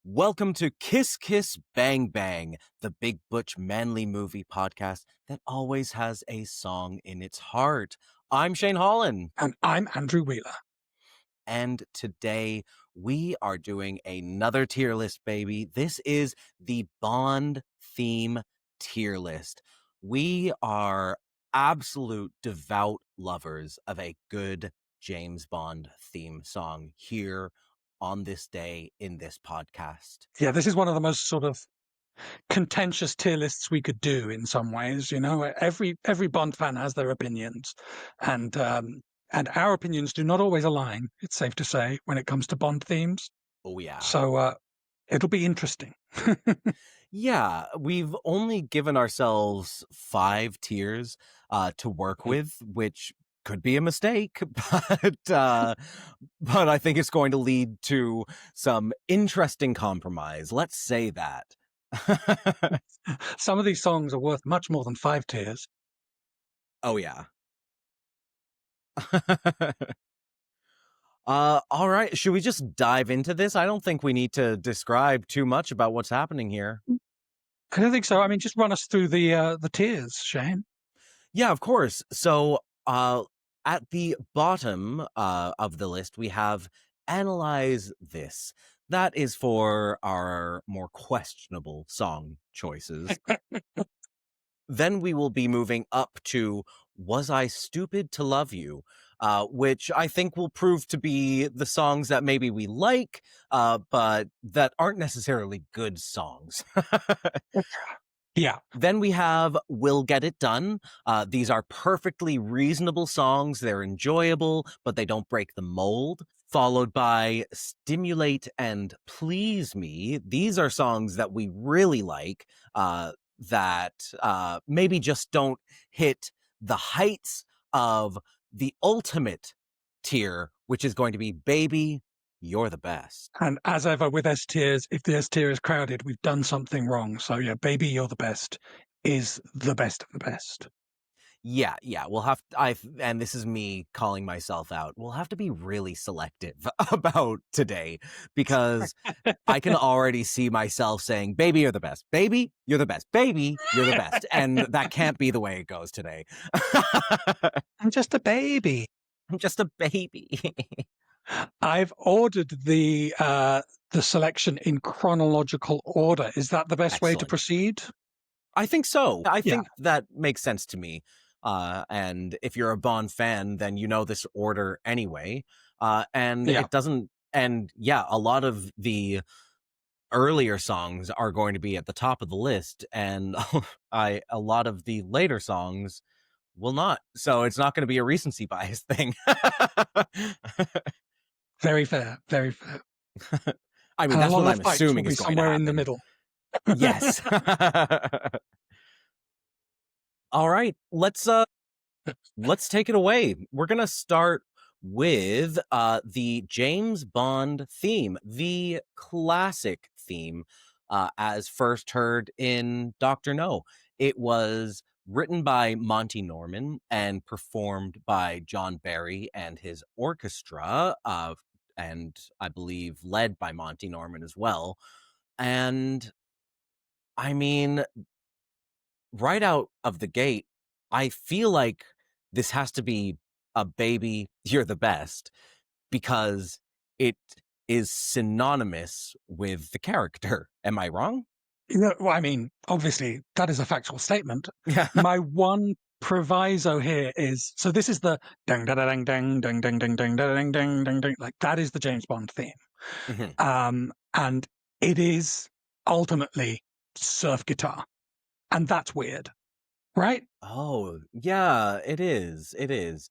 Welcome to Kiss Kiss Bang Bang, the big butch manly movie podcast that always has a song in its heart. I'm Shane Holland. And I'm Andrew Wheeler. And today we are doing another tier list, baby. This is the Bond theme tier list. We are absolute devout lovers of a good James Bond theme song here on this day in this podcast. Yeah, this is one of the most sort of contentious tier lists we could do in some ways. You know, every Bond fan has their opinions, and our opinions do not always align. It's safe to say when it comes to Bond themes. Oh, yeah. So it'll be interesting. Yeah, we've only given ourselves 5 tiers to work with, which could be a mistake, but I think it's going to lead to some interesting compromise. Let's say that. Some of these songs are worth much more than 5 tiers. Oh, yeah. All right. Should we just dive into this? I don't think we need to describe too much about what's happening here. I don't think so. I mean, just run us through the tiers, Shane. Yeah, of course. So, at the bottom of the list, we have Analyze This. That is for our more questionable song choices. Then we will be moving up to Was I Stupid to Love You? Which I think will prove to be the songs that maybe we like, but that aren't necessarily good songs. Yeah. Then we have We'll Get It Done. These are perfectly reasonable songs. They're enjoyable, but they don't break the mold. Followed by Stimulate and Please Me. These are songs that we really like, that maybe just don't hit the heights of the ultimate tier, which is going to be Baby, You're the Best. And as ever with S tiers, if the S tier is crowded, we've done something wrong. So yeah, Baby, You're the Best is the best of the best. Yeah, we'll have and this is me calling myself out. We'll have to be really selective about today because I can already see myself saying, "Baby, you're the best. Baby, you're the best. Baby, you're the best." And that can't be the way it goes today. I'm just a baby. I'm just a baby. I've ordered the selection in chronological order. Is that the best way to Excellent. proceed? I think so. I Yeah. think that makes sense to me. And if you're a Bond fan, then you know this order anyway. And Yeah. it doesn't. And yeah, a lot of the earlier songs are going to be at the top of the list, and a lot of the later songs will not. So it's not going to be a recency bias thing. Very fair. Very fair. I mean, And a that's lot what of I'm fights will assuming be is going to somewhere in the happen. middle. Yes. All right, let's take it away. We're gonna start with the James Bond theme, the classic theme, as first heard in Dr. No. It was written by Monty Norman and performed by John Barry and his orchestra, and I believe led by Monty Norman as well. And I mean, right out of the gate, I feel like this has to be a Baby, You're the Best, because it is synonymous with the character. Am I wrong? Well, I mean, obviously, that is a factual statement. Yeah. My one proviso here is so this is the ding ding ding ding ding ding ding ding ding ding ding ding, like that is the James Bond theme. And it is ultimately surf guitar. And that's weird, right? Oh, yeah, it is. It is.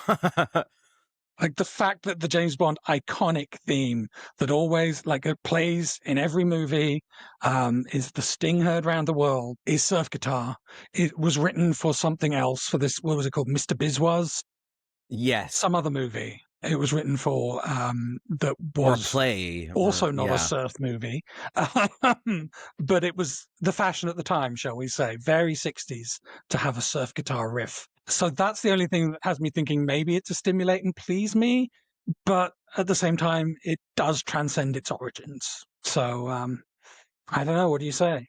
Like the fact that the James Bond iconic theme that always like it plays in every movie, is the Sting heard round the world, is surf guitar. It was written for something else for this, what was it called? Mr. Bizwas? Yes. Some other movie. It was written for that Or a was play. also not a Yeah. surf movie. But it was the fashion at the time, shall we say, very 60s to have a surf guitar riff. So that's the only thing that has me thinking maybe it's a Stimulate and Please Me, but at the same time, it does transcend its origins. So I don't know. What do you say?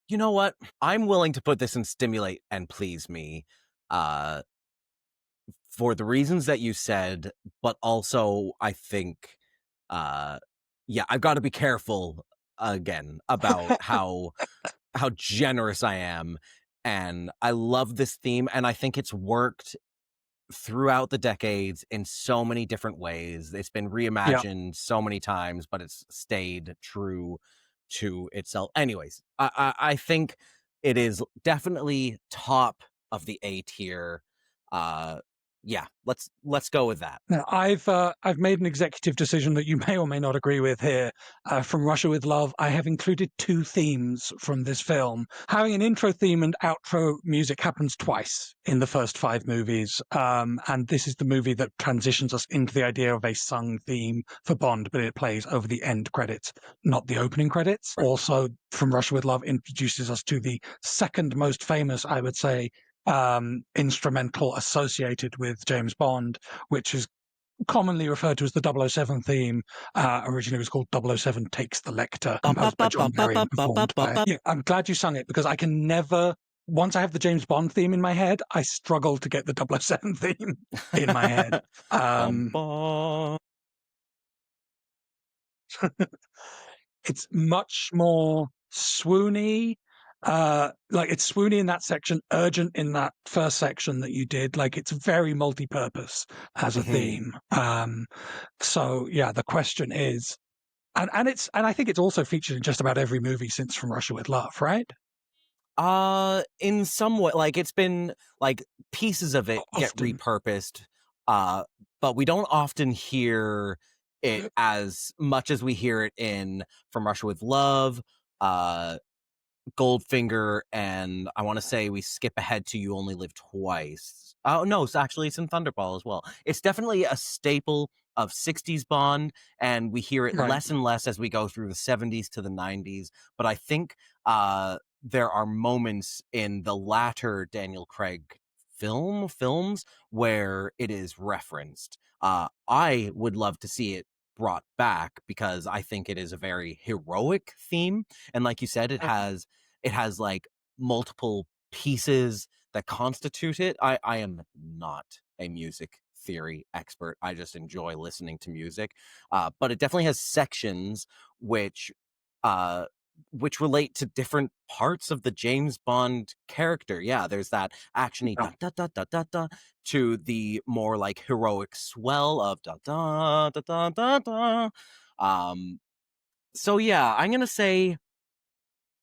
You know what? I'm willing to put this in Stimulate and Please Me. Uh, for the reasons that you said, but also I think, uh, yeah, I've got to be careful again about how generous I am, and I love this theme, and I think it's worked throughout the decades in so many different ways. It's been Yeah. reimagined so many times, but it's stayed true to itself. Anyways, I think it is definitely top of the A tier. Uh, yeah, let's go with that. Now, I've made an executive decision that you may or may not agree with here. From Russia with Love, I have included two themes from this film. Having an intro theme and outro music happens twice in the first five movies, and this is the movie that transitions us into the idea of a sung theme for Bond, but it plays over the end credits, not the opening credits. Right. Also, From Russia with Love introduces us to the second most famous, I would say, instrumental associated with James Bond, which is commonly referred to as the 007 theme. Originally it was called 007 Takes the Lecter, Bum, bum, composed by bum, John bum, bum, Barry bum, and bum, bum, performed bum, by... bum, Yeah, I'm glad you sung it because I can never... Once I have the James Bond theme in my head, I struggle to get the 007 theme in my head. bum, Um, bum. it's much more swoony. Like it's swoony in that section, urgent in that first section that you did. Like it's very multi-purpose as a Mhm. theme. So yeah, the question is, and I think it's also featured in just about every movie since From Russia with Love, right? In some way, like it's been like pieces of it get Often, repurposed, uh, but we don't often hear it as much as we hear it in From Russia with Love, uh, Goldfinger, and I want to say we skip ahead to You Only Live Twice. Oh no, it's in Thunderball as well. It's definitely a staple of 60s Bond, and we hear it right? less and less as we go through the 70s to the 90s. But I think there are moments in the latter Daniel Craig films where it is referenced. I would love to see it brought back because I think it is a very heroic theme, and like you said, it has like multiple pieces that constitute it. I am not a music theory expert. I just enjoy listening to music. But it definitely has sections which uh which relate to different parts of the James Bond character. Yeah, there's that actiony No. da da da da da da to the more like heroic swell of da da da da da da. Um so yeah, I'm gonna say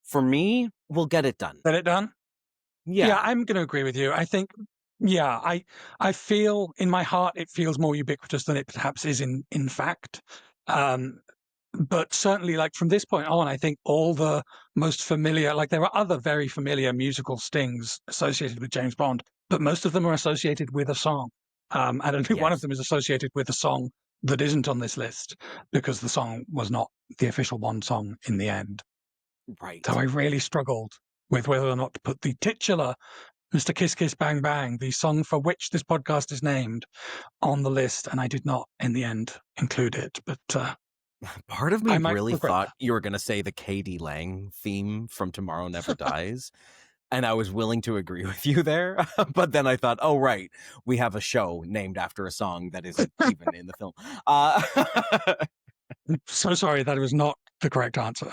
for me, we'll get it done. Get it done. Yeah, Yeah. I'm going to agree with you. I think, yeah, I feel in my heart it feels more ubiquitous than it perhaps is in fact. Um, but certainly, like from this point on, I think all the most familiar, like there are other very familiar musical stings associated with James Bond, but most of them are associated with a song. And only one of Yes. them is associated with a song that isn't on this list because the song was not the official Bond song in the end. So Right. I really struggled with whether or not to put the titular Mr. Kiss Kiss Bang Bang, the song for which this podcast is named, on the list, and I did not in the end include it. But Part of me I might really regret thought that. you were going to say the KD Lang theme from Tomorrow Never Dies. And I was willing to agree with you there. But then I thought, oh, right, we have a show named after a song that isn't even in the film. So sorry, that was not the correct answer.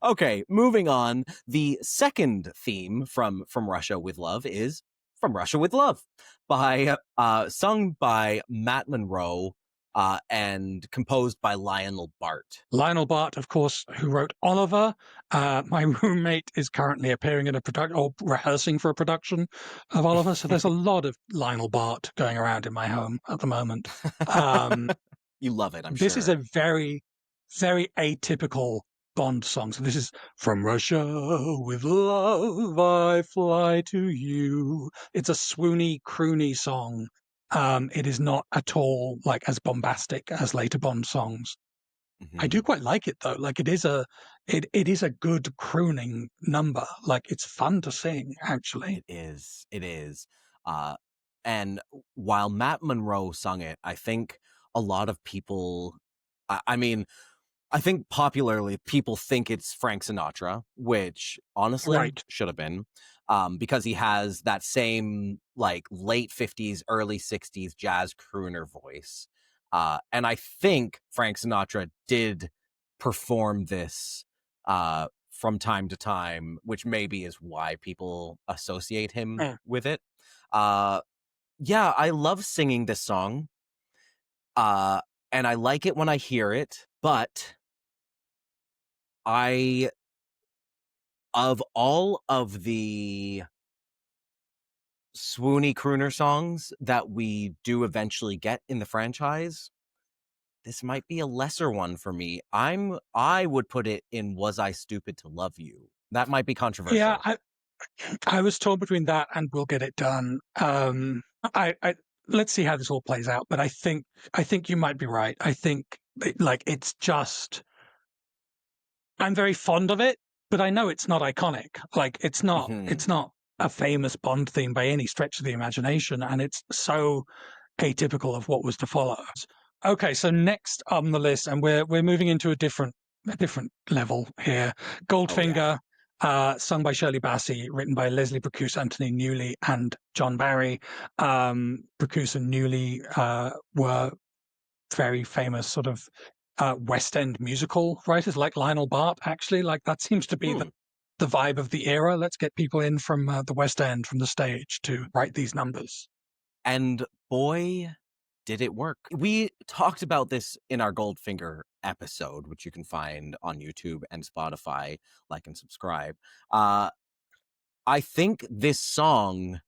Okay, moving on. The second theme from Russia with Love is From Russia with Love by sung by Matt Monroe and composed by Lionel Bart. Lionel Bart, of course, who wrote Oliver. My roommate is currently appearing in a production or rehearsing for a production of Oliver. So there's a lot of Lionel Bart going around in my home at the moment. Um, You love it, I'm This is sure. a very, very atypical Bond song. So this is From Russia with Love, I Fly to You. It's a swoony, croony song. It is not at all like as bombastic as later Bond songs. I do Mhm. quite like it though. Like it is a good crooning number. Like it's fun to sing, actually. It is. It is. Uh, and while Matt Monroe sung it, I think a lot of people I mean, I think popularly people think it's Frank Sinatra, which honestly Right. should have been, because he has that same like late 50s, early 60s jazz crooner voice. And I think Frank Sinatra did perform this from time to time, which maybe is why people associate him Mm. with it. Uh, yeah, I love singing this song. Uh, and I like it when I hear it, but I of all of the swoony crooner songs that we do eventually get in the franchise, this might be a lesser one for me. I would put it in Was I Stupid to Love You? That might be Yeah, controversial. I was torn between that and We'll Get It Done. I let's see how this all plays out, but I think you might be right. I think like it's just I'm very fond of it, but I know it's not iconic. Like Mhm. it's not a famous Bond theme by any stretch of the imagination, and it's so atypical of what was to follow. Okay, so next on the list, and we're moving into a different level here. Oh yeah. Goldfinger, sung by Shirley Bassey, written by Leslie Bracus, Anthony Newley, and John Barry. Bracus and Newley were very famous sort of West End musical writers, like Lionel Bart. Actually, like that seems to be Hmm. the vibe of the era. Let's get people in from the West End, from the stage, to write these numbers. And boy, did it work. We talked about this in our Goldfinger episode, which you can find on YouTube and Spotify. Like and subscribe. I think this song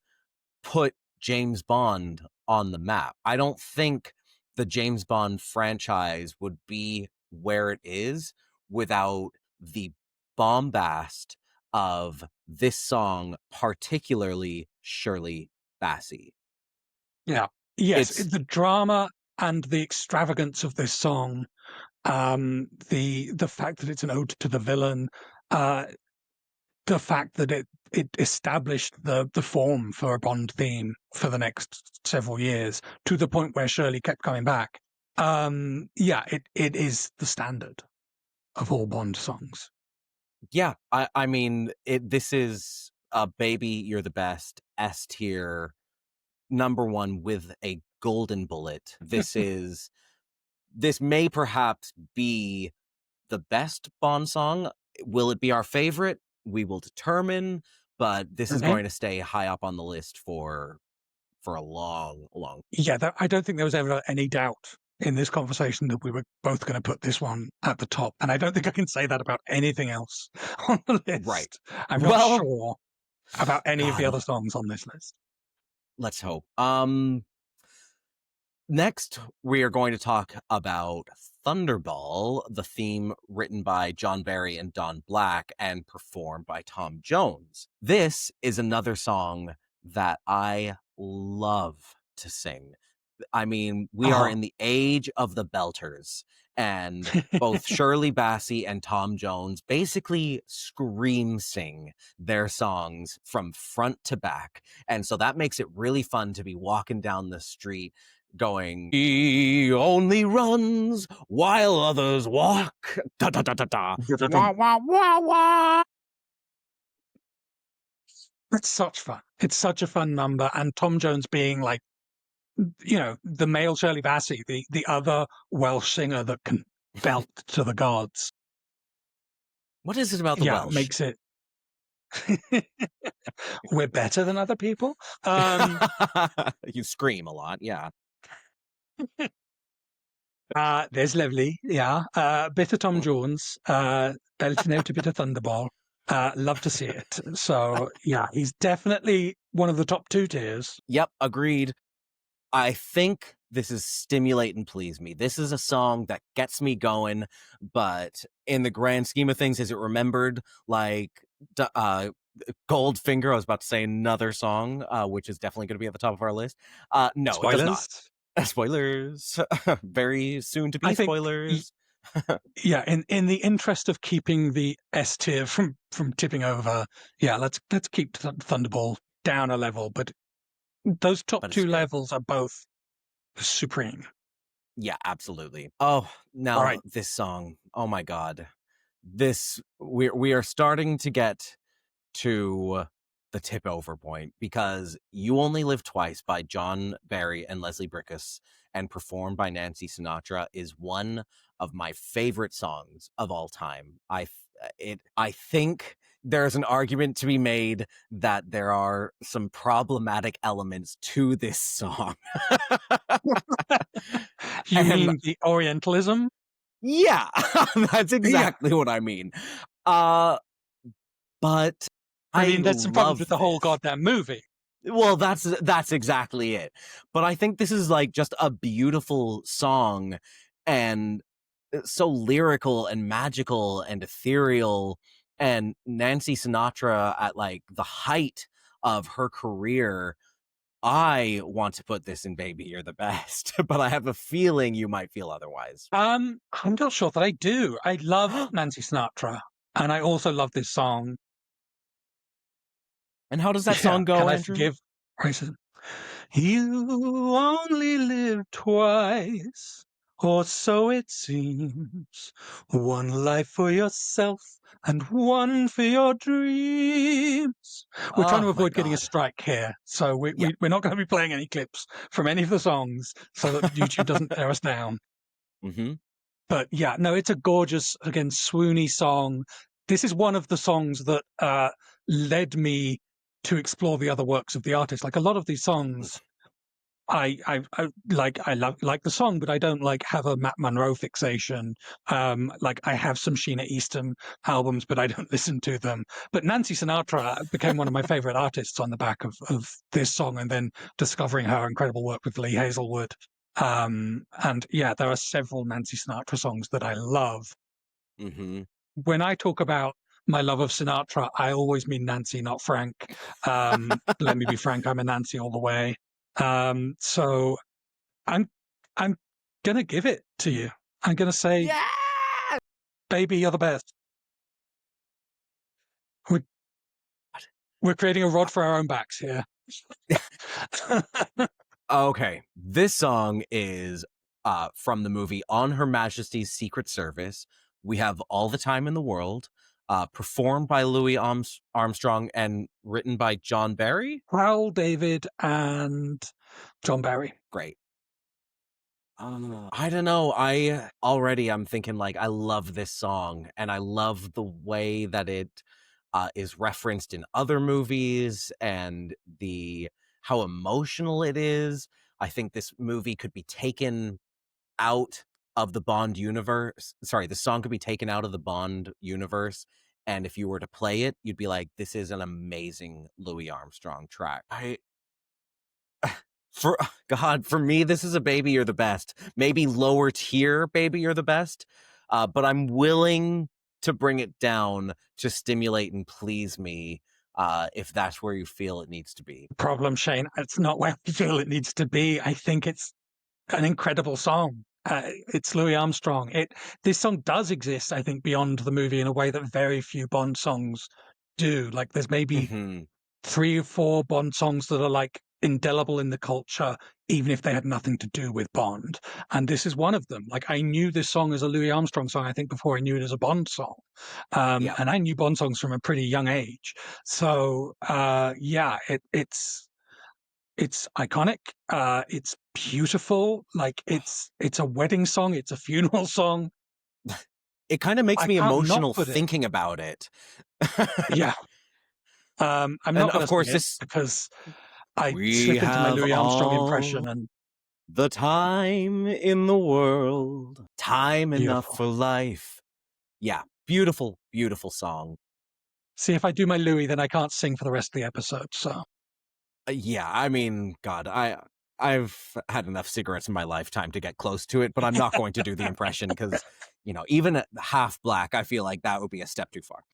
put James Bond on the map. I don't think the James Bond franchise would be where it is without the bombast of this song, particularly Shirley Bassey. Yeah. Yes, It's the drama and the extravagance of this song, the fact that it's an ode to the villain, uh, the fact that it established the form for a Bond theme for the next several years to the point where Shirley kept coming back. Yeah, it is the standard of all Bond songs. yeah, I mean this is a baby, you're the best, S tier, number one with a golden bullet. This may perhaps be the best Bond song. Will it be our favorite? We will determine, but this is Mhm. going to stay high up on the list for a long, long. Yeah, I don't think there was ever any doubt in this conversation that we were both going to put this one at the top. And I don't think I can say that about anything else on the Right. list. I'm not Well, sure about any of the God, other songs on this list. let's hope. Next, we are going to talk about Thunderball, the theme written by John Barry and Don Black and performed by Tom Jones. This is another song that I love to sing. I mean, we are Uh-huh. in the age of the belters, and both Shirley Bassey and Tom Jones basically scream sing their songs from front to back. And so that makes it really fun to be walking down the street going, he only runs while others walk. Da da da da da. Wah wah wah wah. It's such fun. It's such a fun number. And Tom Jones being like, the male Shirley Bassey, the other Welsh singer that can belt to the gods. What is it about the Yeah, Welsh? makes it we're better than other people. Um You scream a lot, yeah. There's Lively, yeah. Bit of Tom Jones, belting out a bit of Thunderball. Love to see it. So yeah, he's definitely one of the top two tiers. Yep, agreed. I think this is Stimulate and Please Me. This is a song that gets me going, but in the grand scheme of things, is it remembered like Goldfinger? I was about to say another song, which is definitely going to be at the top of our list. No, it does not. Spoilers. Spoilers. Very soon to I be think, spoilers. yeah. In the interest of keeping the S tier from tipping over, yeah. Let's keep Thunderball down a level. But those top But it's two great. levels are both supreme. Yeah, absolutely. Oh, All now right. this song. Oh my god. We are starting to get to the tip over point because You Only Live Twice by John Barry and Leslie Bricusse and performed by Nancy Sinatra is one of my favorite songs of all time. I think there's an argument to be made that there are some problematic elements to this song. You And mean the Orientalism? yeah, that's Yeah. exactly what I mean. Uh but I I mean, that's some problems with love the whole this. goddamn movie. Well, that's exactly it. But I think this is like just a beautiful song and so lyrical and magical and ethereal, and Nancy Sinatra at like the height of her career. I want to put this in Baby You're the Best, but I have a feeling you might feel otherwise. I'm not sure that I do. I love Nancy Sinatra, and I also love this song. And how does that Yeah, song can go, I Andrew? forgive? You only live twice, or so it seems. One life for yourself and one for your dreams. We're trying to Oh my avoid getting a god. strike here, so Yeah. we're not going to be playing any clips from any of the songs so that YouTube doesn't tear us down. Mhm. But yeah, no, it's a gorgeous, again, swoony song. This is one of the songs that led me to explore the other works of the artist. Like a lot of these songs, I like. I love like the song, but I don't like have a Matt Monro fixation. Like I have some Sheena Easton albums, but I don't listen to them. But Nancy Sinatra became one of my favorite artists on the back of this song, and then discovering her incredible work with Lee Hazelwood. And yeah, there are several Nancy Sinatra songs that I love. Mhm. When I talk about my love of Sinatra, I always mean Nancy, not Frank. Let me be frank, I'm a Nancy all the way. So I'm I'm gonna give it to you. I'm gonna say, Yeah! baby, you're the best. We're, we're creating a rod for our own backs here. Okay, this song is from the movie On Her Majesty's Secret Service. We have All the Time in the World, performed by Louis Armstrong and written by John Barry. Hal David and John Barry. Great. I don't know. I'm thinking like I love this song and I love the way that it is referenced in other movies and the how emotional it is. I think this movie could be taken out of the Bond universe. Sorry, the song could be taken out of the Bond universe. And if you were to play it, you'd be like, this is an amazing Louis Armstrong track. For God, for me, this is a Baby You're the Best. Maybe lower tier Baby You're the Best. But I'm willing to bring it down to Stimulate and Please Me if that's where you feel it needs to be. Problem, Shane. It's not where I feel it needs to be. I think it's an incredible song. It's Louis Armstrong. This song does exist, I think, beyond the movie in a way that very few Bond songs do. Like, there's maybe Hmm. 3 or 4 Bond songs that are like indelible in the culture, even if they had nothing to do with Bond. And this is one of them. Like, I knew this song as a Louis Armstrong song, I think, before I knew it as a Bond song. Yeah. And I knew Bond songs from a pretty young age. So, yeah, it's iconic. It's beautiful. Like it's a wedding song. It's a funeral song. It kind of makes I me can't not emotional put it. thinking about it. Yeah. I'm And not of going to sing course, it this because I we slip into my have Louis Armstrong all impression and the time in the world, time enough beautiful. for life. Yeah, beautiful, beautiful song. See, if I do my Louis, then I can't sing for the rest of the episode. So Yeah, I mean, God, I've had enough cigarettes in my lifetime to get close to it, but I'm not going to do the impression because, even at half black, I feel like that would be a step too far.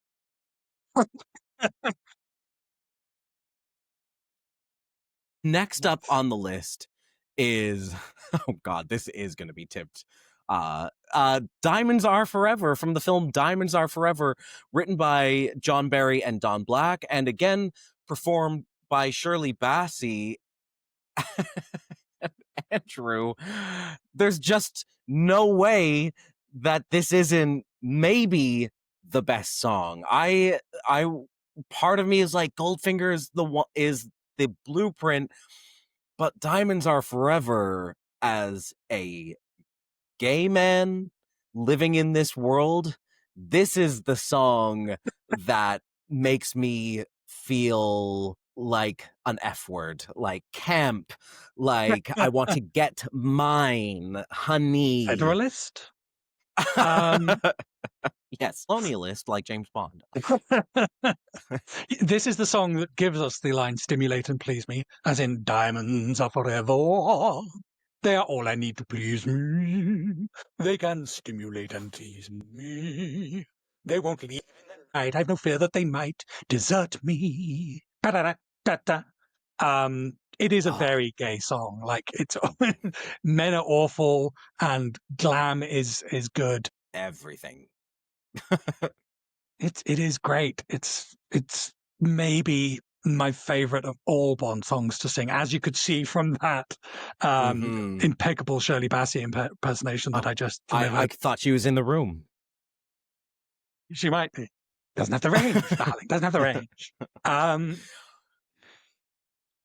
Next up on the list is, oh God, this is going to be tipped. Diamonds Are Forever from the film Diamonds Are Forever, written by John Barry and Don Black, and again performed by Shirley Bassey. Andrew, there's just no way that this isn't maybe the best song. I part of me is like Goldfinger is the blueprint, but Diamonds Are Forever as a gay man living in this world, this is the song that makes me feel like an F word, like camp, like I want to get mine, honey. Federalist. Um, Yes, colonialist like James Bond. This is the song that gives us the line "stimulate and please me," as in "diamonds are forever. They are all I need to please me. They can stimulate and tease me. They won't leave in the night. I've no fear that they might desert me." Da-da-da-da-da. It is a Oh, very gay song. Like it's men are awful and glam is good. everything. It is great. It's maybe my favorite of all Bond songs to sing, as you could see from that Mm-hmm. impeccable Shirley Bassey impersonation that Oh, I just I delivered. thought she was in the room. She might be. Doesn't have the range, darling. Doesn't have the range.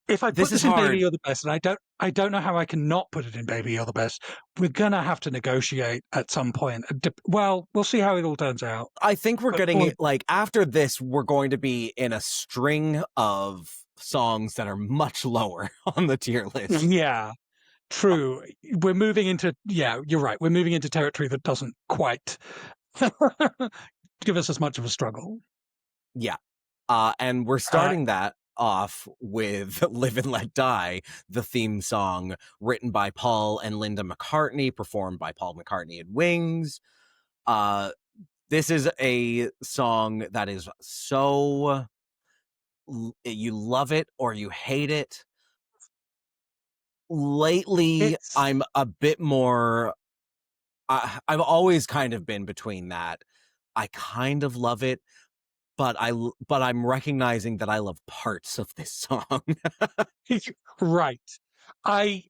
If I put This is this in Baby hard. You're the Best, and I don't know how I can not put it in Baby You're the Best, we're gonna have to negotiate at some point. Well, we'll see how it all turns out. I think we're But getting for it like after this, we're going to be in a string of songs that are much lower on the tier list. yeah, true. We're moving into, yeah, you're right. We're moving into territory that doesn't quite give us as much of a struggle. Yeah. And we're Uh, starting that off with Live and Let Die, the theme song written by Paul and Linda McCartney, performed by Paul McCartney and Wings. This is a song that is so you love it or you hate it. Lately, it's I'm a bit more I've always kind of been between that. I kind of love it, but I'm recognizing that I love parts of this song. right. I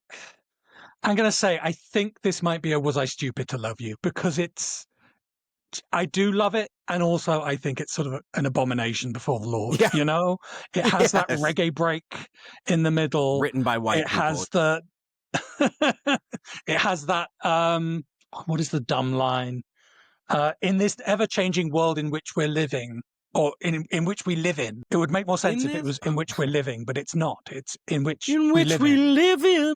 I'm gonna say I think this might be a "Was I Stupid to Love You?" because I do love it, and also I think it's sort of an abomination before the Lord. Yeah, You know, it has that yes. reggae break in the middle. Written by white It people. has the it has that what is the dumb line? In this ever-changing world in which we're living, or in which we live in, it would make more sense In if it this was "in which we're living," but it's not. It's "in which in we which live we in." live in.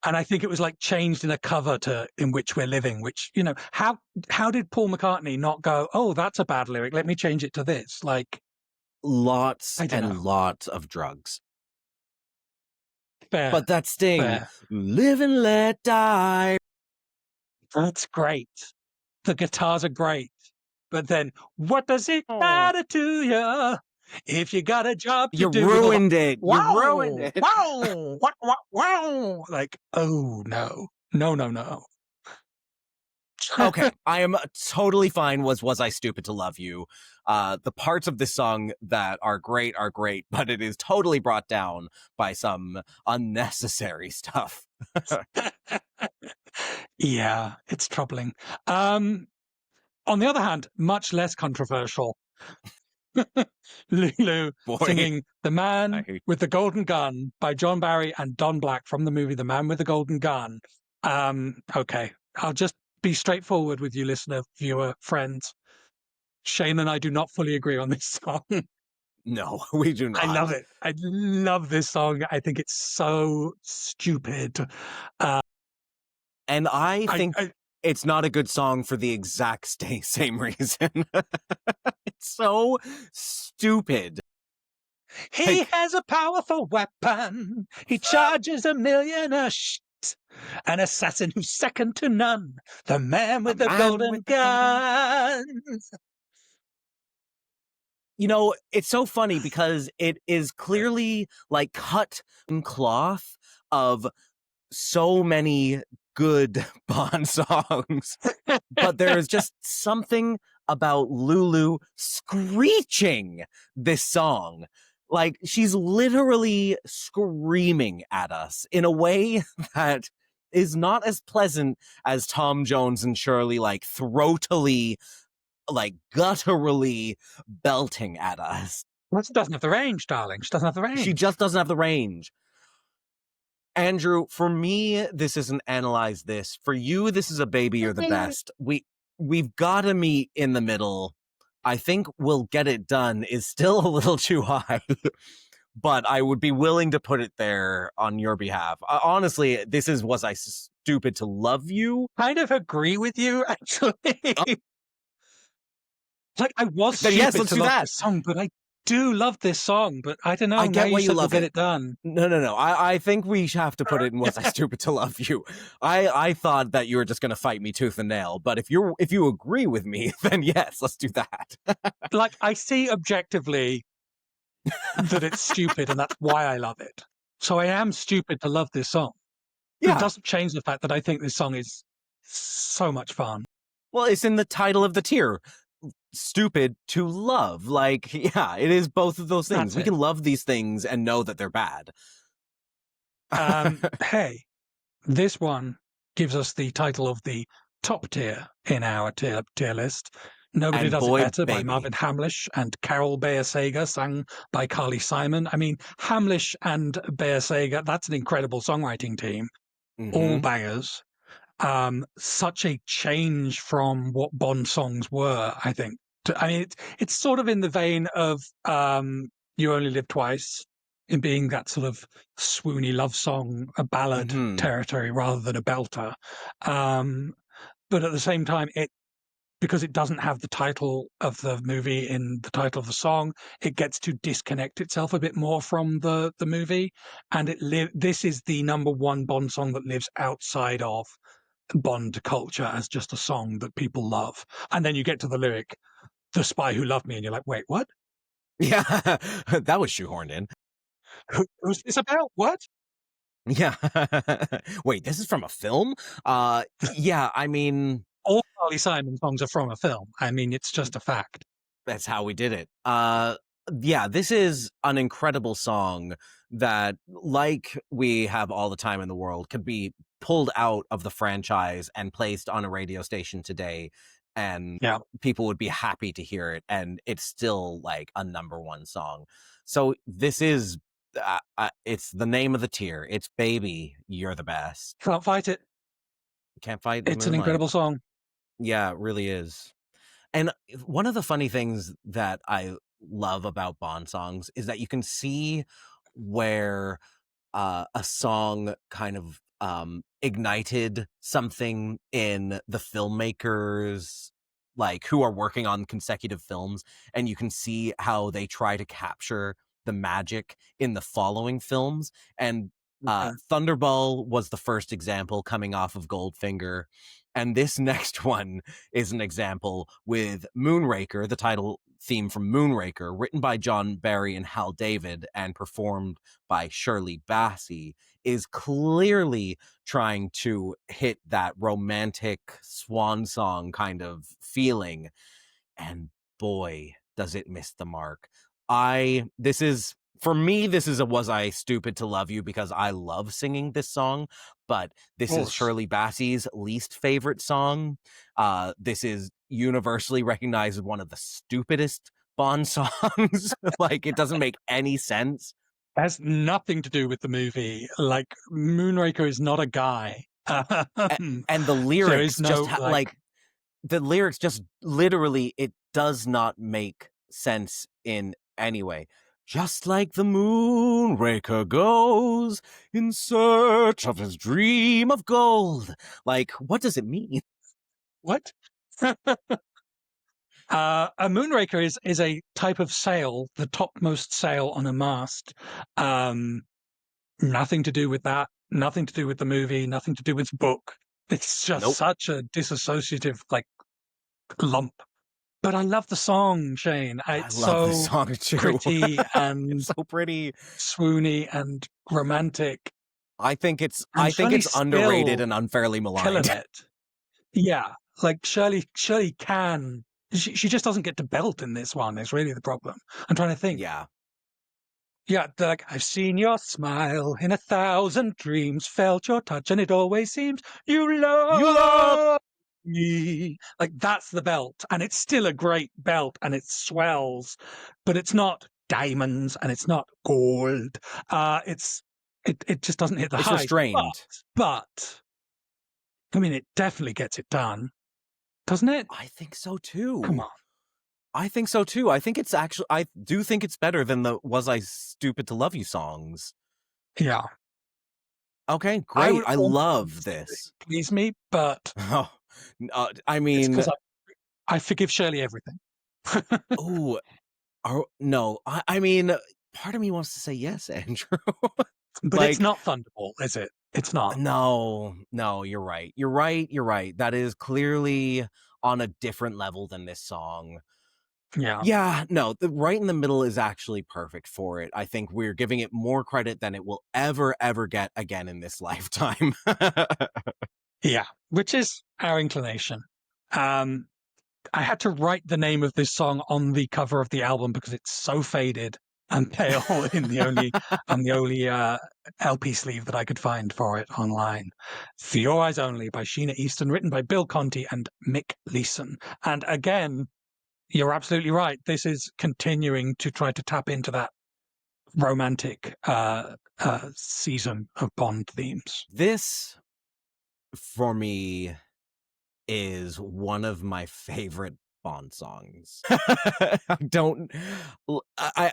And I think it was like changed in a cover to "in which we're living," which, you know, how did Paul McCartney not go, "Oh, that's a bad lyric. Let me change it to this." Like, Lots I don't and know. lots of drugs. Fair, But that sting, fair. live and let die. That's great. The guitars are great. But then, what does it Oh, matter to you if you got a job to you do with a ruined it. You ruined wow, it. wow, wow, wow? Like, oh no, no, no, no. Okay, I am totally fine. Was I stupid to love you? The parts of this song that are great, but it is totally brought down by some unnecessary stuff. Yeah, it's troubling. Um, on the other hand, much less controversial. Lulu Boy, singing "The I Man hate. with the Golden Gun" by John Barry and Don Black from the movie "The Man with the Golden Gun." Okay, I'll just be straightforward with you, listener, viewer, friends. Shane and I do not fully agree on this song. No, we do I love not. it. I love this song. I think it's so stupid. Uh, And I I, think I it's not a good song for the exact same reason. It's so stupid. He Like, has a powerful weapon. He charges a million a shot. An assassin who's second to none. The man a with the man with golden the golden. gun. You know, it's so funny because it is clearly like cut in cloth of so many good Bond songs, but there is just something about Lulu screeching this song Like, she's literally screaming at us in a way that is not as pleasant as Tom Jones and Shirley, like, throatily, like, gutturally belting at us. Well, she doesn't have the range, darling. She doesn't have the She range. just doesn't have the range. Andrew, for me, this isn't analyze this. For you, this is a baby you're the best. We've got to meet in the middle. I think we'll get it done is still a little too high. But I would be willing to put it there on your behalf. Honestly, this is Was I Stupid to Love You? Kind of agree with you, actually. Like, I was Then yes, stupid let's to do love that. this song, but I do love this song. But I don't know. I Now get you why you said we'll love get it. it done. No. I think we have to put it in Was I Stupid to Love You. I thought that you were just going to fight me tooth and nail, but if you agree with me, then yes, let's do that. Like, I see objectively that it's stupid, and that's why I love it. So I am stupid to love this song. It Yeah. doesn't change the fact that I think this song is so much fun. Well, it's in the title of the tier. Stupid to love. Like, yeah, it is both of those things. That's We it. can love these things and know that they're bad. Hey, this one gives us the title of the top tier in our tier list. Nobody And Does It boy, Better by baby. Marvin Hamlish and Carol Bayer-Sager, sung by Carly Simon. I mean, Hamlish and Bayer-Sager, that's an incredible songwriting team. All bangers. Such a change from what Bond songs were, I think. I mean, it's sort of in the vein of You Only Live Twice, in being that sort of swoony love song, a ballad territory rather than a belter. But at the same time, because it doesn't have the title of the movie in the title of the song, it gets to disconnect itself a bit more from the movie. And this is the number one Bond song that lives outside of Bond culture as just a song that people love. And then you get to the lyric, "The Spy Who Loved Me," and you're like, wait, what? Yeah, that was shoehorned in. Who's this about? What? Yeah. Wait, this is from a film? Yeah, I mean, All Carly Simon songs are from a film. I mean, it's just a fact. that's how we did it. Yeah, this is an incredible song that, like We Have All the Time in the World, could be pulled out of the franchise and placed on a radio station today, and Yeah. people would be happy to hear it, and it's still like a number one song. So this is it's the name of the tier. It's Baby, You're the Best. Can't fight it. Can't fight the It's an moonlight. incredible song. Yeah, it really is. And one of the funny things that I love about Bond songs is that you can see where a song kind of ignited something in the filmmakers, like, who are working on consecutive films, and you can see how they try to capture the magic in the following films. And Thunderball was the first example, coming off of Goldfinger. And this next one is an example with Moonraker, the title theme from Moonraker, written by John Barry and Hal David and performed by Shirley Bassey, is clearly trying to hit that romantic swan song kind of feeling. And boy, does it miss the mark. For me, this is a Was I Stupid to Love You, because I love singing this song, but this is Shirley Bassey's least favorite song. This is universally recognized as one of the stupidest Bond songs. Like, it doesn't make any sense. It has nothing to do with the movie. Like, Moonraker is not a guy. And the lyrics the lyrics just literally, it does not make sense in any way. Just like the Moonraker goes in search of his dream of gold. Like, what does it mean? What? A Moonraker is a type of sail, the topmost sail on a mast. Nothing to do with that. Nothing to do with the movie. Nothing to do with the book. It's just such a disassociative, like, lump. But I love the song, Shane. It's I love so the song too. pretty and it's so pretty, swoony and romantic. I think it's Shirley's underrated and unfairly maligned. Killing it. Yeah, like Shirley can. She just doesn't get to belt in this one. Is really the problem. I'm trying to think. Yeah. Yeah, they're like, I've seen your smile in 1,000 dreams, felt your touch, and it always seems you You love. love me. Like, that's the belt, and it's still a great belt, and it swells, but it's not diamonds, and it's not gold. It just doesn't hit the It's highs. restrained. But I mean, it definitely gets it done, doesn't it? I think so Come too. on. I think so too. I think it's actually, I do think it's better than the Was I Stupid to Love You songs. Yeah. Okay, I great. would I love almost say this. please me, but Oh, I it's mean, because I forgive Shirley everything. oh, no. I mean, part of me wants to say yes, Andrew. But it's Like, not Thunderball, is it? It's not. no, you're right. You're right. You're right. That is clearly on a different level than this song. Yeah. Yeah, no, the right in the middle is actually perfect for it. I think we're giving it more credit than it will ever get again in this lifetime. Yeah. Which is our inclination. I had to write the name of this song on the cover of the album because it's so faded and pale in the only LP sleeve that I could find for it online. For Your Eyes Only by Sheena Easton, written by Bill Conti and Mick Leeson. And again, you're absolutely right. This is continuing to try to tap into that romantic season of Bond themes. This, for me, is one of my favorite Bond songs. I don't, I,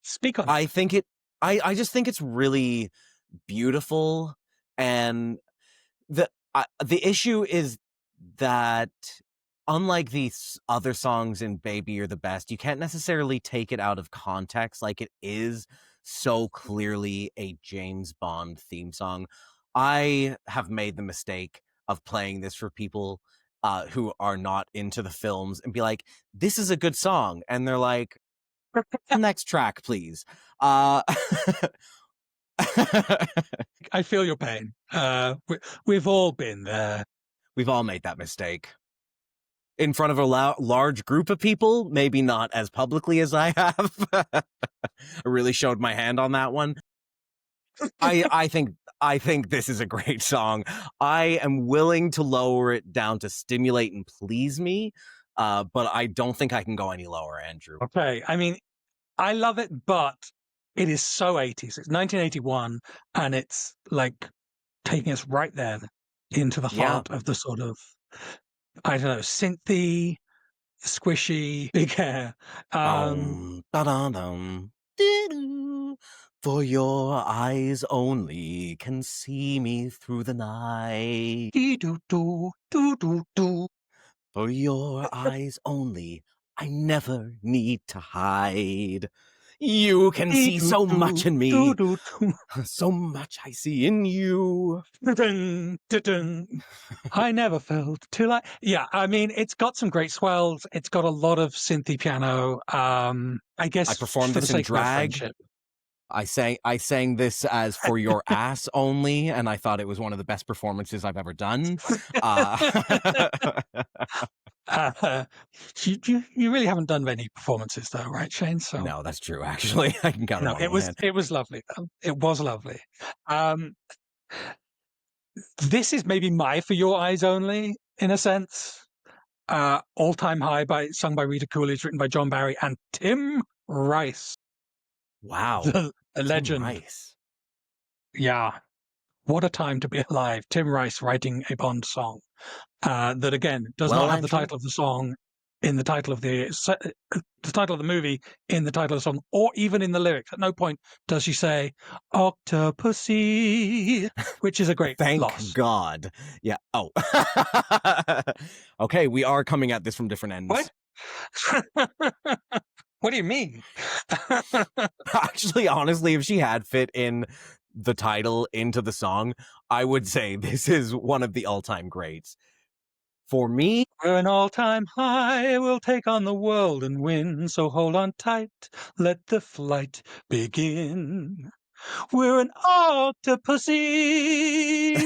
Speak on I it. think it, I just think it's really beautiful. And the issue is that unlike these other songs in Baby You're the Best, you can't necessarily take it out of context. Like, it is so clearly a James Bond theme song. I have made the mistake of playing this for people who are not into the films and be like, this is a good song. And they're like, next track, please. I feel your pain. We've all been there. We've all made that mistake. In front of a large group of people, maybe not as publicly as I have. I really showed my hand on that one. I think this is a great song. I am willing to lower it down to Stimulate and Please Me, but I don't think I can go any lower, Andrew. Okay. I mean, I love it, but it is so 80s. It's 1981, and it's like taking us right then into the Yeah. heart of the sort of, I don't know, synthy, squishy, big hair. Da-dum, doo-doo. For your eyes only can see me through the night. Dee-doo-doo, doo-doo-doo. For your eyes only, I never need to hide. You can see so much Dee-doo-doo, in me, doo-doo-doo. so much I see in you. Da-dun, da-dun. I never felt till I. Yeah, I mean, it's got some great swells. It's got a lot of synthy piano. I I guess performed for the this in sake of our drag. friendship. I sang this as For Your Ass Only, and I thought it was one of the best performances I've ever done. Uh, you really haven't done many performances though, right, Shane? So No, that's true. Actually, I can count them no, on one hand. it was lovely though. It was lovely. Um, this is maybe my For Your Eyes Only in a sense. All Time High sung by Rita Coolidge, written by John Barry and Tim Rice, Wow, the Tim legend. Rice. Yeah, what a time to be alive. Tim Rice writing a Bond song that again does not Well, have the Andrew, title of the song in the title of the title of the movie in the title of the song, or even in the lyrics. At no point does she say "Octopussy," which is a great thank loss. God. Yeah. Oh. Okay, we are coming at this from different ends. What? What do you mean? Actually, honestly, if she had fit in the title into the song, I would say this is one of the all-time greats. For me, We're an all-time high, we'll take on the world and win, so hold on tight, let the flight begin. We're an octopussy.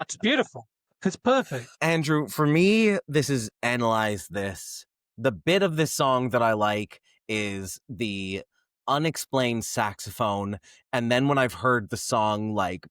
It's beautiful. It's perfect. Andrew, for me, this is Analyze This. The bit of this song that I like is the unexplained saxophone, and then when I've heard the song, like,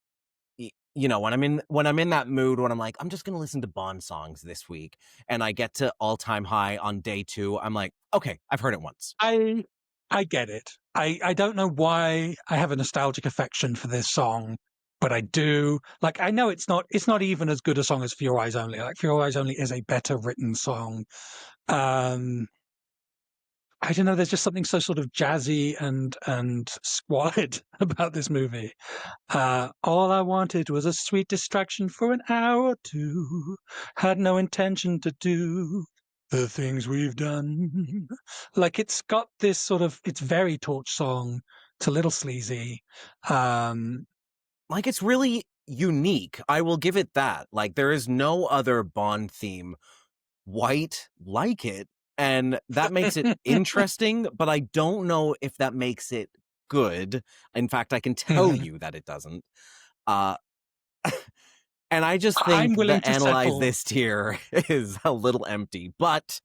when I'm in that mood, when I'm like, I'm just gonna listen to Bond songs this week, and I get to All Time High on day 2, I'm like, okay, I've heard it once. I get it. I don't know why I have a nostalgic affection for this song, but I do. Like, I know it's not even as good a song as For Your Eyes Only. Like, For Your Eyes Only is a better written song. Um I don't know, there's just something so sort of jazzy and squalid about this movie. All I wanted was a sweet distraction for an hour or two. Had no intention to do the things we've done. Like, it's got this sort of, it's very Torch song. It's a little sleazy. Um, Like, it's really unique. I will give it that. Like, there is no other Bond theme white like it, and that makes it interesting, but I don't know if that makes it good. In fact, I can tell mhm. you that it doesn't. Uh, and I just I'm think willing the to analyze settle. this tier is a little empty, but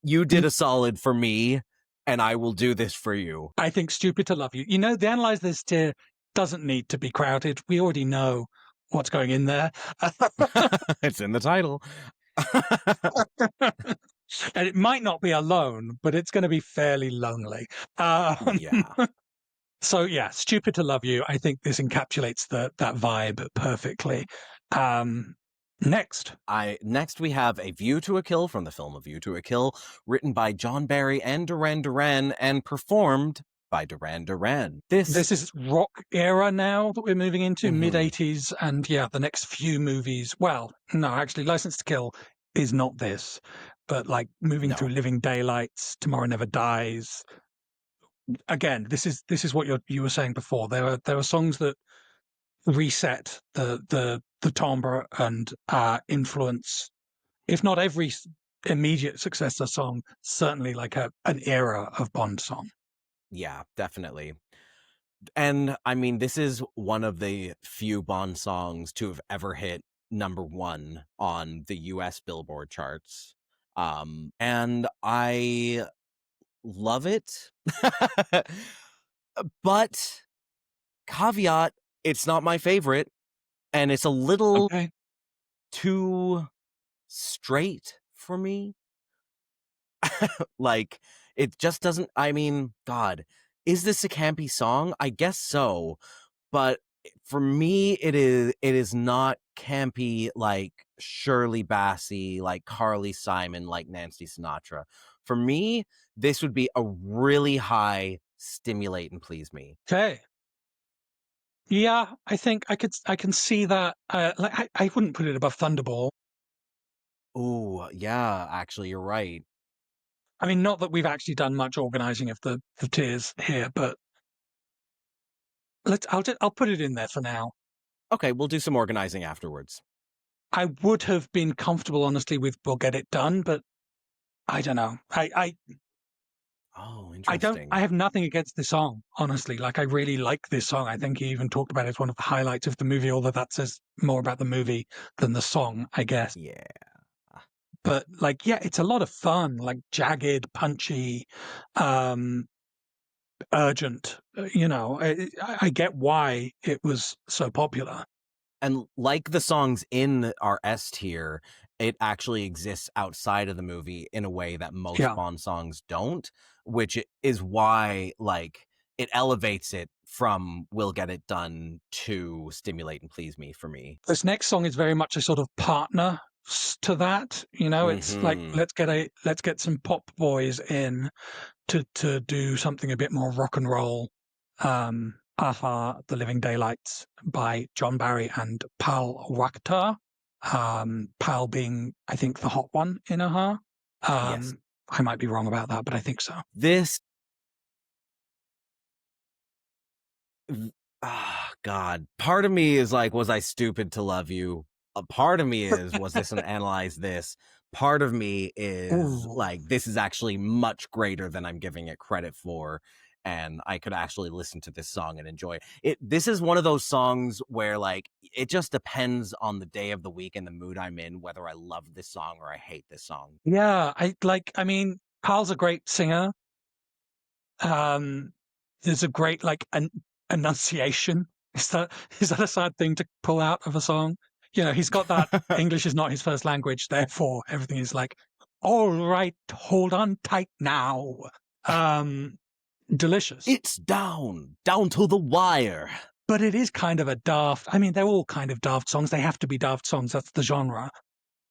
you did a solid for me, and I will do this for you. I think Stupid to Love You. You know, the Analyze This tier doesn't need to be crowded. We already know what's going in there. It's in the title. And it might not be alone, but it's going to be fairly lonely. Um, Yeah. so yeah, Stupid to Love You. I think this encapsulates that vibe perfectly. Um, next, Next we have A View to a Kill from the film A View to a Kill, written by John Barry and Duran Duran and performed by Duran Duran. this is rock era now that we're moving into mid Mhm. '80s, and yeah, the next few movies. Well, no, actually, License to Kill is not this, but like moving through No. Living Daylights, Tomorrow Never Dies. Again, this is what you were saying before. There are songs that reset the timbre and influence, if not every immediate successor song, certainly like an era of Bond song. Yeah, definitely. And I mean, this is one of the few Bond songs to have ever hit number 1 on the US Billboard charts. And I love it. But caveat, it's not my favorite, and it's a little Okay, too straight for me. Like, it just doesn't, I mean, God, is this a campy song? I guess so, but for me, it is not campy like Shirley Bassey, like Carly Simon, like Nancy Sinatra. For me, this would be a really high stimulate and please me. okay. Yeah, I think I can see that. Like I wouldn't put it above Thunderball. Oh, yeah, actually, you're right. I mean, not that we've actually done much organizing of the tiers here, but I'll put it in there for now. Okay, we'll do some organizing afterwards. I would have been comfortable, honestly, with We'll Get It Done, but I don't know. Oh, I don't. I interesting. have nothing against the song, honestly. Like, I really like this song. I think he even talked about it as one of the highlights of the movie, although that says more about the movie than the song, I guess. Yeah. But like, yeah, it's a lot of fun, like jagged, punchy, um, urgent. I get why it was so popular. And like the songs in our S tier, it actually exists outside of the movie in a way that most Yeah. Bond songs don't, which is why, like, it elevates it from We'll Get It Done to Stimulate and Please Me for me. This next song is very much a sort of partner to that. It's like Hmm. let's get some pop boys in to do something a bit more rock and roll. Aha, The Living Daylights by John Barry and Pal Wakhtar. Pal being, I think, the hot one in Aha. Yes. I might be wrong about that, but I think so. This, God, part of me is like, was I stupid to love you? A part of me is, was this an analyze this? Part of me is Ooh. like, this is actually much greater than I'm giving it credit for. And I could actually listen to this song and enjoy it. This is one of those songs where, like, it just depends on the day of the week and the mood I'm in, whether I love this song or I hate this song. Yeah, I mean, Pal's a great singer. Um, There's a great like an enunciation. Is that a sad thing to pull out of a song? You know, he's got that English is not his first language, therefore everything is like, all right, hold on tight now. Delicious. It's down to the wire. But it is kind of a daft. I mean, they're all kind of daft songs. They have to be daft songs. That's the genre.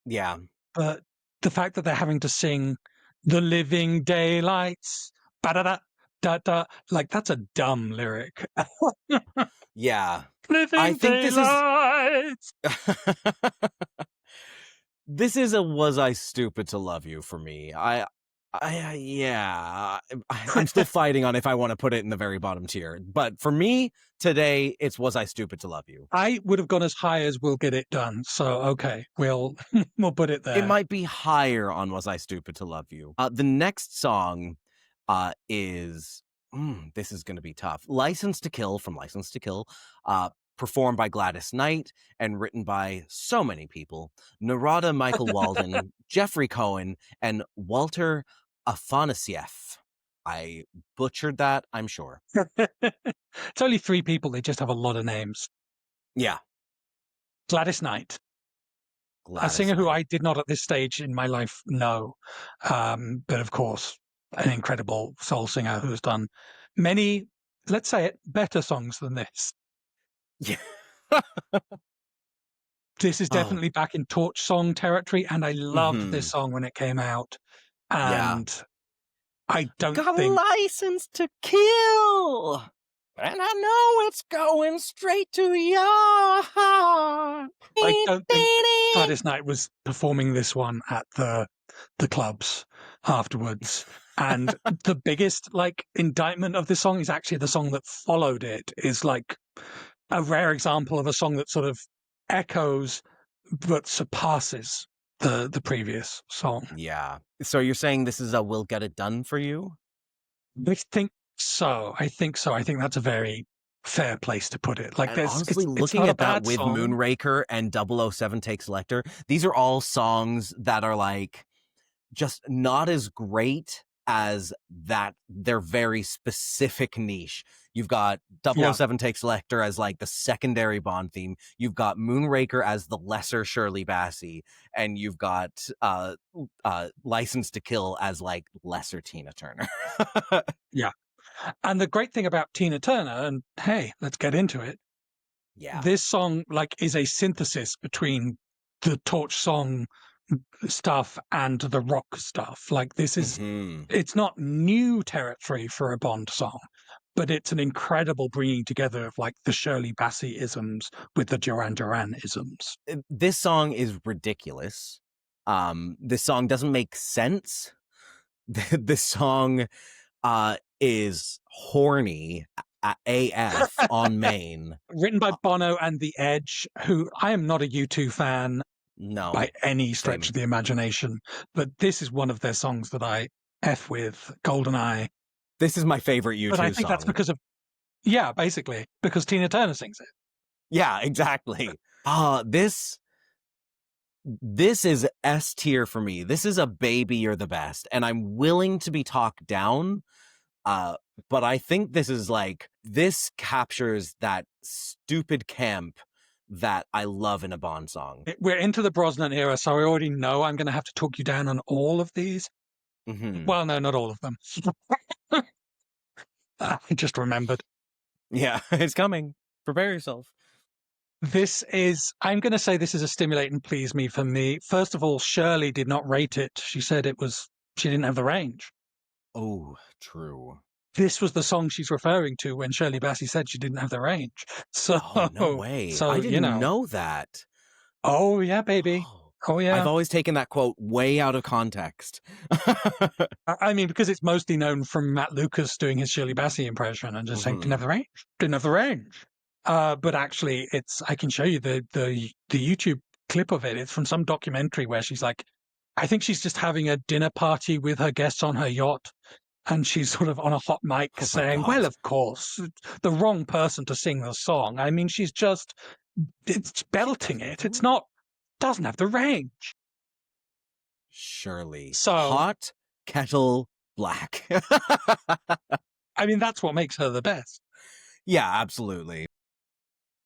Yeah. But the fact that they're having to sing "The Living Daylights," ba-da-da, da-da, like that's a dumb lyric. Yeah. I Living think daylights. this is a was I stupid to love you for me. Yeah, I'm still fighting on if I want to put it in the very bottom tier. But for me today, it's was I stupid to love you. I would have gone as high as "We'll Get It Done." So okay, we'll put it there. It might be higher on was I stupid to love you. The next song is this is going to be tough. License to Kill from License to Kill, performed by Gladys Knight and written by so many people. Narada Michael Walden, Jeffrey Cohen, and Walter Afanasieff. I butchered that, I'm sure. It's only 3 people. They just have a lot of names. Yeah. Gladys Knight. Gladys A singer who Knight. I did not at this stage in my life know. But of course, an incredible soul singer who's done many, let's say it, better songs than this. Yeah. This is definitely back in torch song territory, and I loved this Mhm. song when it came out. Yeah. And I don't Got a think license to kill, and I know it's going straight to your heart. I don't think Gladys Knight was performing this one at the clubs afterwards. And the biggest like indictment of this song is actually the song that followed it is like a rare example of a song that sort of echoes but surpasses the previous song. Yeah. So you're saying this is a "We'll Get It Done" for you? I think so. I think so. I think that's a very fair place to put it. Like, And there's honestly, it's looking not a at that bad with song. Moonraker and 007 Takes Lecter, these are all songs that are like just not as great as that their very specific niche. You've got 007 Takes Lecter as like the secondary Bond theme. You've got Moonraker as the lesser Shirley Bassey, and you've got License to Kill as like lesser Tina Turner. Yeah. And the great thing about Tina Turner, and hey, let's get into it. Yeah. This song like is a synthesis between the torch song stuff and the rock stuff. Like this is it's not new territory for a Bond song, but it's an incredible bringing together of like the Shirley Bassey isms with the Duran Duran isms. This song is ridiculous. This song doesn't make sense. This song is horny AF on main. Written by Bono and The Edge, who I am not a U2 fan No. by any stretch same. of the imagination, but this is one of their songs that I F with, GoldenEye. This is my favorite U2 But I think song. that's because of, yeah, basically, because Tina Turner sings it. Yeah, exactly. This is S tier for me. This is a baby, you're the best. And I'm willing to be talked down. But I think this is like, this captures that stupid camp that I love in a Bond song. We're into the Brosnan era, so I already know I'm going to have to talk you down on all of these. Well, no, not all of them. I just remembered. Yeah, it's coming. Prepare yourself. This is, I'm going to say this is a Stimulate and Please Me for me. First of all, Shirley did not rate it. She said she didn't have the range. Oh, true. This was the song she's referring to when Shirley Bassey said she didn't have the range. So, no way. So, I didn't know that. Oh, yeah, baby. Oh, yeah. I've always taken that quote way out of context. I mean, because it's mostly known from Matt Lucas doing his Shirley Bassey impression and just saying, didn't have the range. Didn't have the range. But actually, I can show you the YouTube clip of it. It's from some documentary where she's like, I think she's just having a dinner party with her guests on her yacht. And she's sort of on a hot mic saying, well, of course, the wrong person to sing the song. I mean, it's belting it. It's not, doesn't have the range. Surely. So Hot kettle black. I mean, that's what makes her the best. Yeah, absolutely.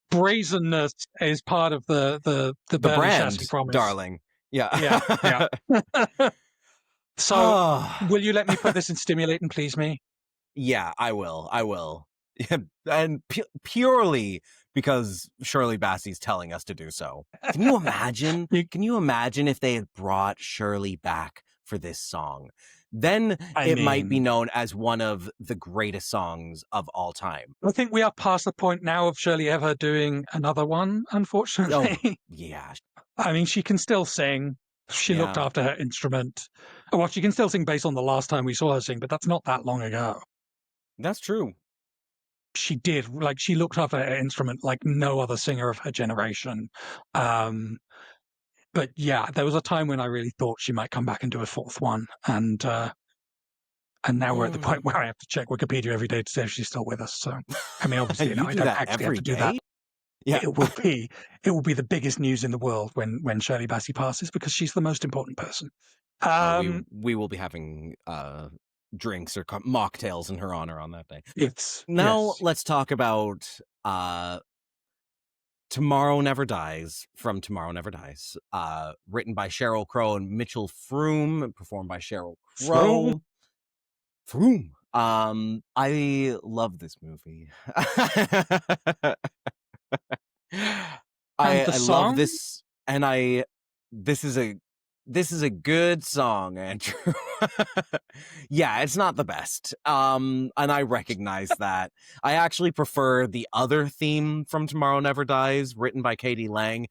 Brazenness is part of the The Burley Chassis brand, promise. darling. Yeah. Yeah, yeah. So, Oh, will you let me put this in Stimulate and Please Me? yeah, I will. I will. And purely because Shirley Bassey's telling us to do so. Can you imagine? You, Can you imagine if they had brought Shirley back for this song? Then I it might be mean, known as one of the greatest songs of all time. I think we are past the point now of Shirley ever doing another one, Oh, unfortunately. yeah. I mean, she can still sing. She looked Yeah. after her instrument. Well, she can still sing based on the last time we saw her sing, but that's not that long ago. That's true. She did, like, she looked after her instrument like no other singer of her generation. Um, but yeah, there was a time when I really thought she might come back and do a fourth one, and now we're at the point where I have to check Wikipedia every day to see if she's still with us. So, I mean, obviously, You I do don't that actually have every to do that. day? Yeah. It will be the biggest news in the world when Shirley Bassey passes because she's the most important person. Oh, Um, we will be having drinks or mocktails in her honor on that day. it's Now yes, let's talk about Tomorrow Never Dies from Tomorrow Never Dies. Written by Sheryl Crow and Mitchell Froom, performed by Sheryl Froome. Crow. Froom. I love this movie. And the I love song. this, and this is a this is a good song, Andrew. Yeah, it's not the best. And I recognize that. I actually prefer the other theme from Tomorrow Never Dies, written by Katie Lang,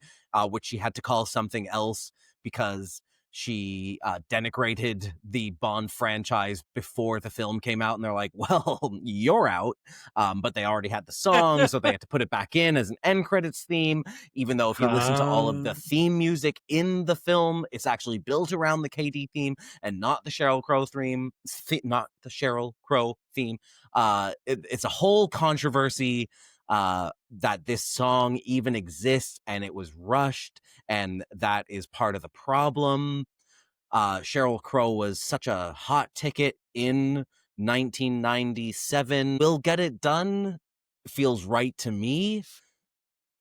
which she had to call something else because she denigrated the Bond franchise before the film came out, and they're like, well, you're out. But they already had the song, so they had to put it back in as an end credits theme, even though if you listen to all of the theme music in the film, it's actually built around the KD theme and not the Sheryl Crow theme, not the Sheryl Crow theme. It's a whole controversy that this song even exists and it was rushed, and that is part of the problem. Sheryl Crow was such a hot ticket in 1997. Will Get It Done feels right to me.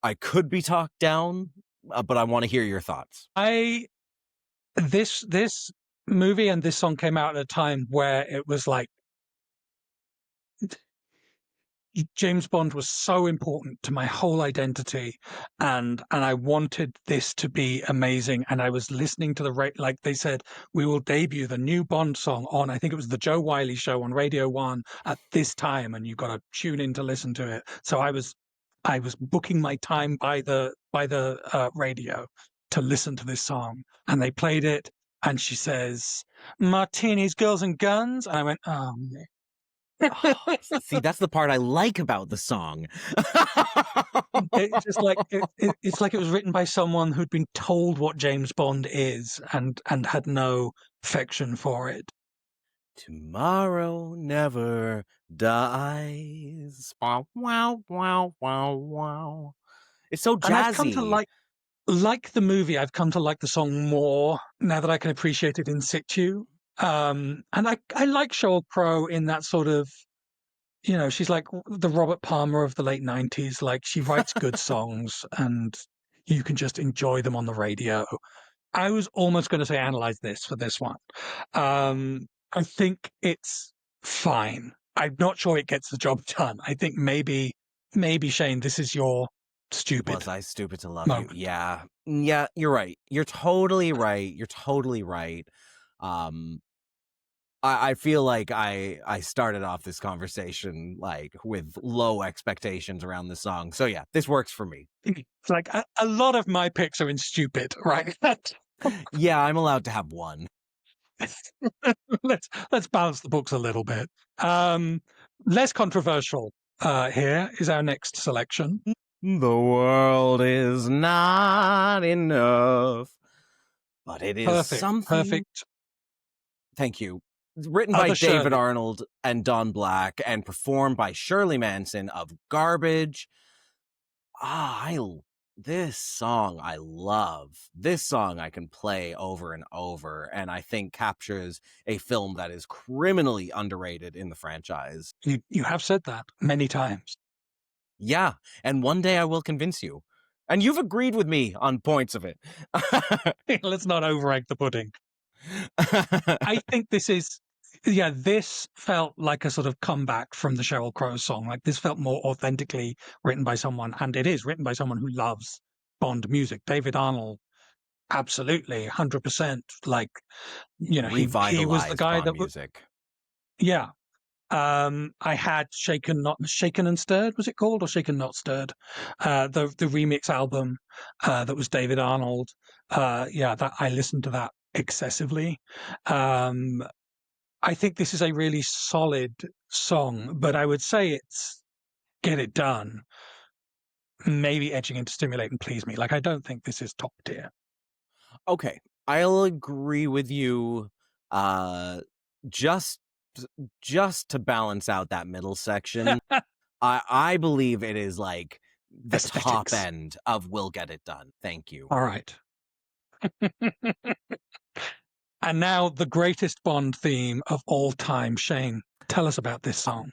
I could be talked down, but I want to hear your thoughts. I this movie and this song came out at a time where it was like James Bond was so important to my whole identity, and I wanted this to be amazing. And I was listening to like they said, we will debut the new Bond song on, I think it was the Joe Wiley show on Radio 1 at this time, and you got to tune in to listen to it. So I was booking my time by the radio to listen to this song, and they played it, and she says, "Martinis, girls, and guns," and I went, "Oh." Oh, see, that's the part I like about the song. It's just like it's like it was written by someone who'd been told what James Bond is and had no affection for it. Tomorrow never dies. Wow, wow, wow, wow, wow. It's so And I've come to jazzy. like the movie. I've come to like the song more now that I can appreciate it in situ. And I like Sheryl Crow in that sort of, she's like the Robert Palmer of the late 90s. Like she writes good songs and you can just enjoy them on the radio. I was almost going to say analyze this for this one. I think it's fine. I'm not sure it gets the job done. I think maybe Shane, this is your stupid Was I stupid to love you? moment. Yeah. Yeah, you're right. You're totally right. You're totally right. Um, I feel like I started off this conversation like with low expectations around the song. So yeah, this works for me. It's like a lot of my picks are in stupid, right? Yeah, I'm allowed to have one. let's balance the books a little bit. Less controversial here is our next selection. The world is not enough, but it is something. Perfect. Thank you. Written by Other David Shirley. Arnold and Don Black and performed by Shirley Manson of Garbage. I This song I love. This song I can play over and over, and I think captures a film that is criminally underrated in the franchise. You have said that many times. Yeah, and one day I will convince you. And you've agreed with me on points of it. Let's not overegg the pudding. I think this felt like a sort of comeback from the Sheryl Crow song. Like this felt more authentically written by someone, and it is written by someone who loves Bond music. David Arnold, absolutely, 100%. Like, he was the Revitalized guy Bond that, music. yeah. I had Shaken and Stirred, was it called, or Shaken Not Stirred? The remix album that was David Arnold. That I listened to that excessively. I think this is a really solid song, but I would say it's Get It Done, maybe edging into Stimulate and Please Me. Like, I don't think this is top tier. Okay, I'll agree with you. Just just to balance out that middle section, I believe it is like the top Aesthetics. end of "We'll Get It Done." Thank you. All right. And now the greatest Bond theme of all time. Shane, tell us about this Uh, song.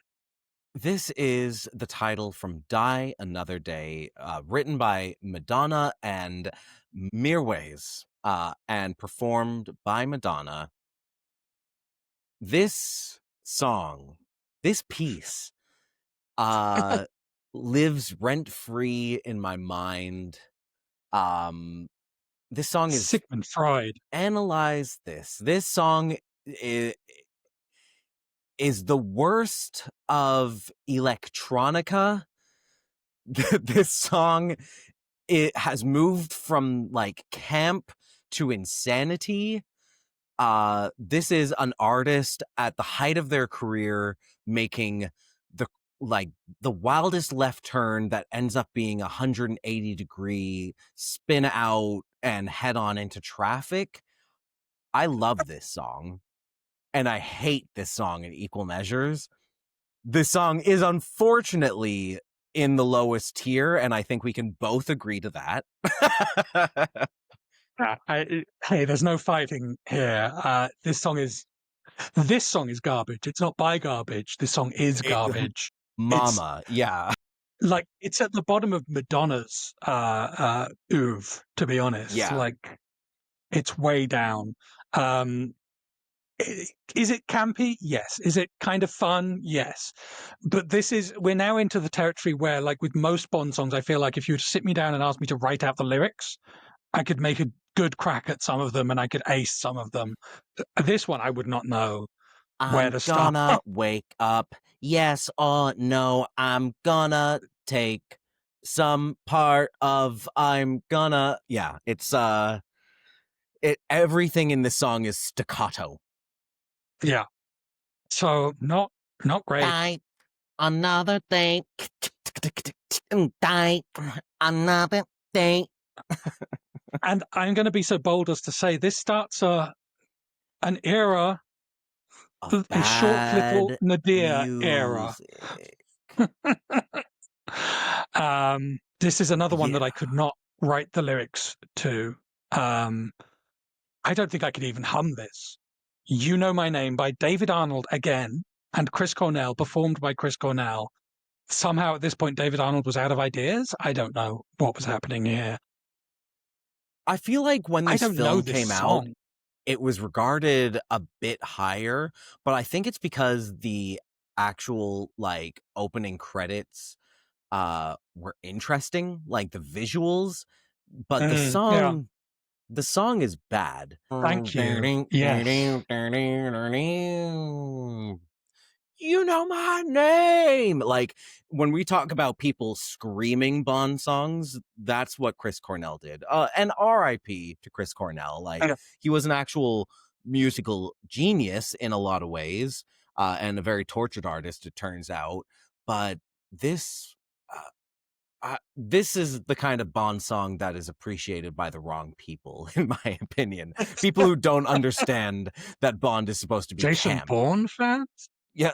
This is the title from "Die Another Day," written by Madonna and Mirwais, and performed by Madonna. This song, this piece, uh, lives rent free in my mind. Um, this song is Sigmund Freud. analyze this. This song is the worst of electronica. This song, it has moved from like camp to insanity. This is an artist at the height of their career making the like the wildest left turn that ends up being 180-degree spin out and head on into traffic. I love this song, and I hate this song in equal measures. This song is unfortunately in the lowest tier, and I think we can both agree to that. Hey, there's no fighting here. This song is garbage. It's not by garbage. This song is It, garbage. It's Mama, yeah. like it's at the bottom of Madonna's oeuvre, to be honest. Yeah. Like it's way down. Um, is it campy? Yes. Is it kind of fun? Yes. But we're now into the territory where, like with most Bond songs, I feel like if you were to sit me down and ask me to write out the lyrics, I could make a good crack at some of them and I could ace some of them. This one, I would not know where I'm to start. gonna wake up. Yes or no, I'm gonna take some part of I'm gonna yeah, it's everything in this song is staccato. Yeah. So not great. Die another day. Die another day. And I'm going to be so bold as to say this starts an era, Of a short little bad Nadir era. music. This is another one that Yeah. I could not write the lyrics to. I don't think I could even hum this. You Know My Name by David Arnold again and Chris Cornell, performed by Chris Cornell. Somehow at this point, David Arnold was out of ideas. I don't know what was happening here. I feel like when I this don't know film this came out, song. it was regarded a bit higher, but I think it's because the actual like opening credits were interesting, like the visuals, but Yeah, the song is bad. thank you. Yes. You know my name. Like when we talk about people screaming Bond songs, that's what Chris Cornell did. And R.I.P. to Chris Cornell. Like Yeah. he was an actual musical genius in a lot of ways, and a very tortured artist, it turns out. But this, this is the kind of Bond song that is appreciated by the wrong people, in my opinion. People who don't understand that Bond is supposed to be Jason camp. Bourne fans? Yeah.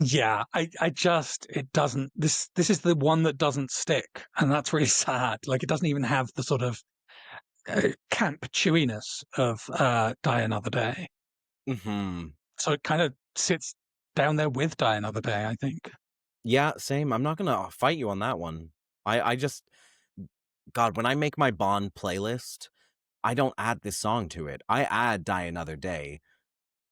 Yeah, it doesn't. This is the one that doesn't stick, and that's really sad. Like, it doesn't even have the sort of camp chewiness of Die Another Day. Hmm. So it kind of sits down there with Die Another Day, I think. Yeah, same. I'm not gonna fight you on that one. I just, God, when I make my Bond playlist, I don't add this song to it. I add Die Another Day.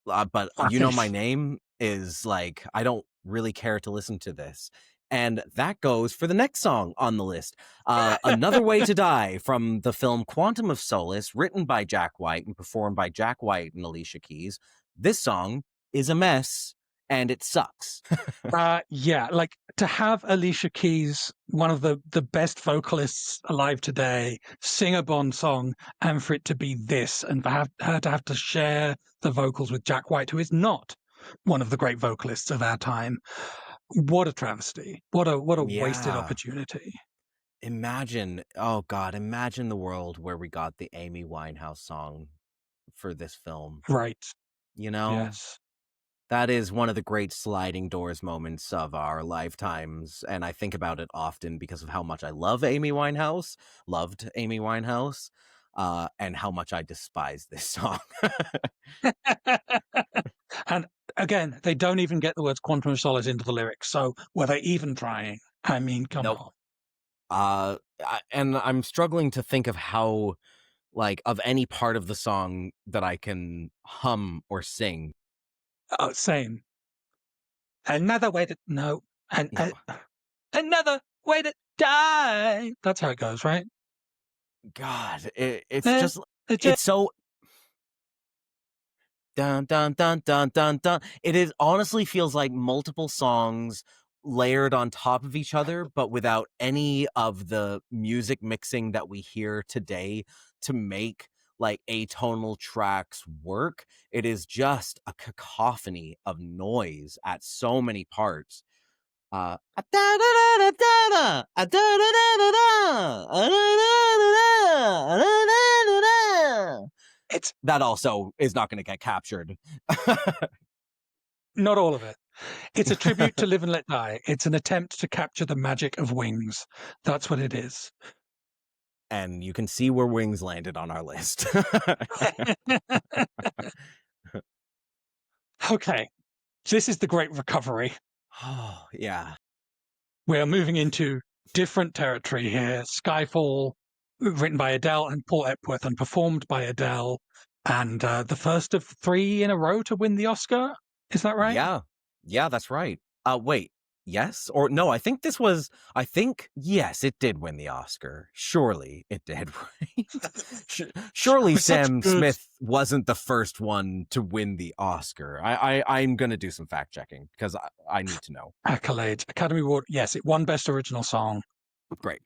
But You Know My Name is like, I don't really care to listen to this. And that goes for the next song on the list. Another Way to Die from the film Quantum of Solace, written by Jack White and performed by Jack White and Alicia Keys. This song is a mess and it sucks. Yeah, like to have Alicia Keys, one of the best vocalists alive today, sing a Bond song, and for it to be this, and for her to have to share the vocals with Jack White, who is not one of the great vocalists of our time. What a travesty! What a wasted Yeah. opportunity. Imagine, oh God, imagine the world where we got the Amy Winehouse song for this film. Right? You know? Yes. That is one of the great sliding doors moments of our lifetimes, and I think about it often because of how much I loved Amy Winehouse, and how much I despise this song. And again, they don't even get the words "Quantum of Solace" into the lyrics. So were they even trying? I mean, come Nope. on. And I'm struggling to think of how, like, of any part of the song that I can hum or sing. Oh, same. Another way to no, and No, another way to die. That's how it goes, right? God, it's Eh, just, it's it's so dun dun dun dun dun dun. It is honestly feels like multiple songs layered on top of each other, but without any of the music mixing that we hear today to make like atonal tracks work. It is just a cacophony of noise at so many parts. it's That also is not going to get captured. not all of it. It's a tribute to Live and Let Die. It's an attempt to capture the magic of Wings. That's what it is. And you can see where Wings landed on our list. Okay, this is the great recovery. Oh, yeah. We are moving into different territory here. Skyfall, written by Adele and Paul Epworth, and performed by Adele, and the first of three in a row to win the Oscar. Is that right? Yeah. Yeah, that's right. Wait. Yes or no? I think yes, it did win the Oscar. Surely it did, right? Surely With such Sam good Smith wasn't the first one to win the Oscar. I'm going to do some fact checking because I need to know. accolades, Academy Award. Yes, it won Best Original Song. Great.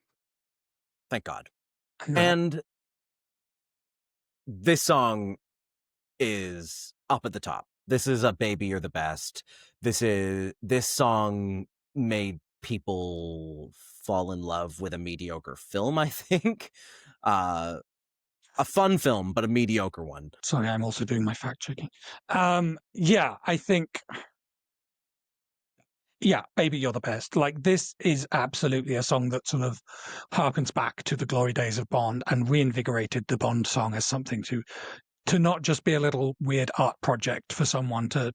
Thank God. Yeah. And this song is up at the top. This is a Baby You're the Best. This song made people fall in love with a mediocre film, I think. A fun film, but a mediocre one. Sorry, I'm also doing my fact checking. Yeah, I think. Yeah, Baby You're the Best. Like, this is absolutely a song that sort of harkens back to the glory days of Bond and reinvigorated the Bond song as something to not just be a little weird art project for someone to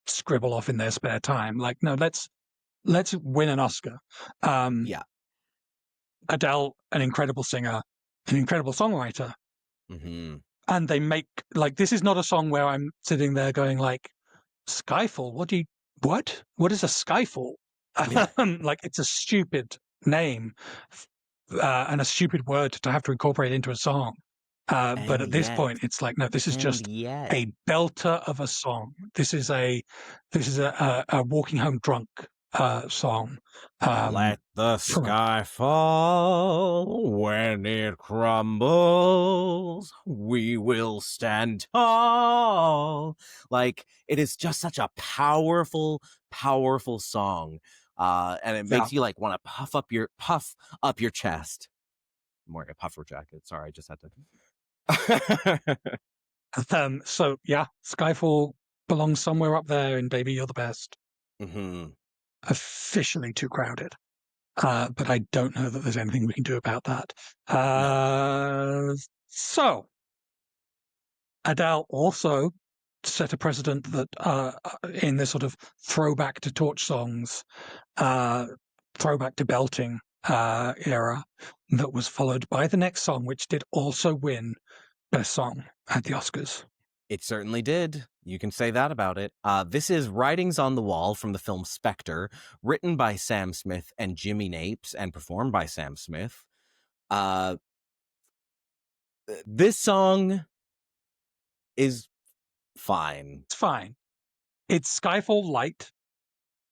scribble off in their spare time. Like, no, let's win an Oscar. Um, Yeah. Adele, an incredible singer, an incredible songwriter, Hmm. and they make like this is not a song where I'm sitting there going like Skyfall. What is a Skyfall? Yeah. Like it's a stupid name and a stupid word to have to incorporate into a song. But And at this yet, point, it's like no, this is and just yet. a belter of a song. This is a walking home drunk song. Let the From sky fall when it crumbles. We will stand tall. Like, it is just such a powerful, powerful song. And it yeah. makes you like want to puff up your chest. I'm wearing a puffer jacket. Sorry, I just had to. So yeah, Skyfall belongs somewhere up there in Baby You're the Best. Hmm. Officially too crowded. But I don't know that there's anything we can do about that. No. So Adele also set a precedent that in this sort of throwback to torch songs, uh, throwback to belting era, that was followed by the next song, which did also win Best Song at the Oscars. It certainly did. You can say that about it. This is Writings on the Wall from the film Spectre, written by Sam Smith and Jimmy Napes and performed by Sam Smith. Uh, this song is fine. It's fine. It's Skyfall light.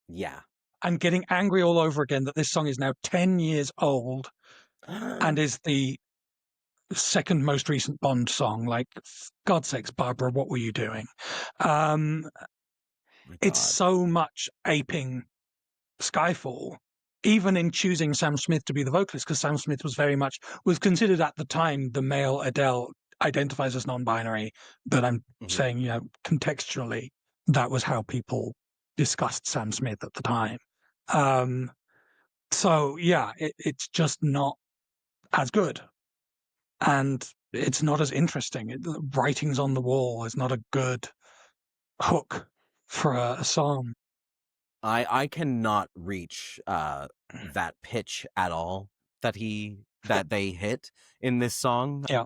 Yeah. I'm getting angry all over again that this song is now 10 years old and is the second most recent Bond song. Like, God's sakes, Barbara, what were you doing? Um, My it's God. so much aping Skyfall, even in choosing Sam Smith to be the vocalist, because Sam Smith was considered at the time the male Adele, identifies as non-binary. But I'm Mhm. saying, contextually, that was how people discussed Sam Smith at the time. So yeah, it's just not as good, and it's not as interesting. The writings on the wall is not a good hook for a song. I cannot reach that pitch at all that they hit in this song. Yeah.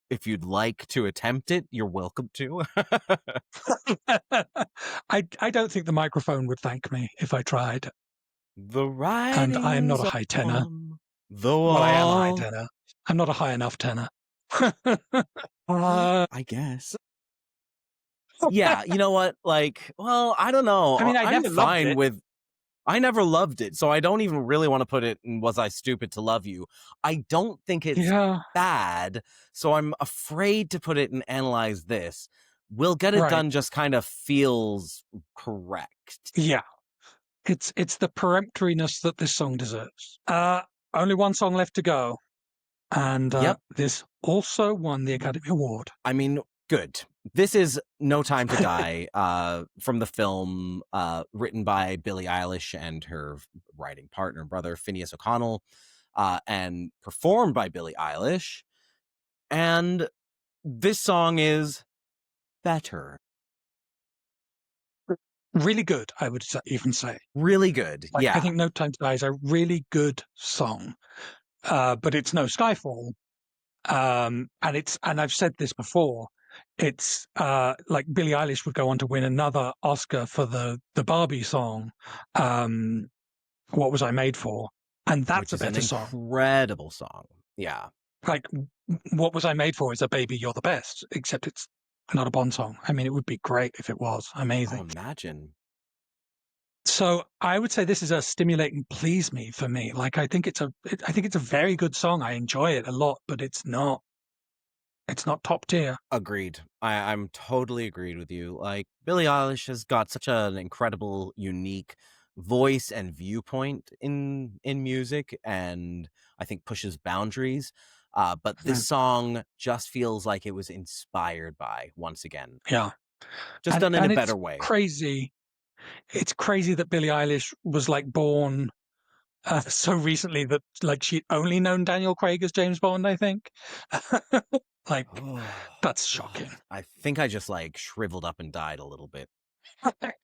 If you'd like to attempt it, you're welcome to. I don't think the microphone would thank me if I tried, The and I am not writings a high tenor. on the Well, I am a high wall. tenor. I'm not a high enough tenor. uh, I guess. Yeah, you know what? Like, well, I don't know. I mean, I I'm never loved fine it. with I never loved it, so I don't even really want to put it in Was I Stupid to Love You. I don't think it's Yeah, bad, so I'm afraid to put it and analyze this. We'll Get It right. Done just kind of feels correct. Yeah, it's the peremptoriness that this song deserves. Only one song left to go, and Yep. this also won the Academy Award. I mean, good. This is No Time to Die from the film written by Billie Eilish and her writing partner brother Phineas O'Connell and performed by Billie Eilish. And this song is better. Really good, I would even say. Really good. Like, I Yeah. think No Time to Die is a really good song, but it's no Skyfall. And I've said this before. It's like Billie Eilish would go on to win another Oscar for the Barbie song, "What Was I Made For," and that's Which a is an better song. incredible song. Yeah. Like, "What Was I Made For" is a "Baby, You're the Best," except it's not a Bond song. I mean, it would be great if it was. Oh, Amazing. imagine. So I would say this is a stimulating please me for me. Like, I think it's a very good song. I enjoy it a lot, but it's not top tier. Agreed. I'm totally agreed with you. Like, Billie Eilish has got such an incredible, unique voice and viewpoint in music, and I think pushes boundaries. But this Mm, song just feels like it was inspired by, once again, yeah. just And done in a and it's better way. crazy. It's crazy that Billie Eilish was like born so recently that like she'd only known Daniel Craig as James Bond, I think. Like, Oh, that's God. shocking. I think I just like shriveled up and died a little bit.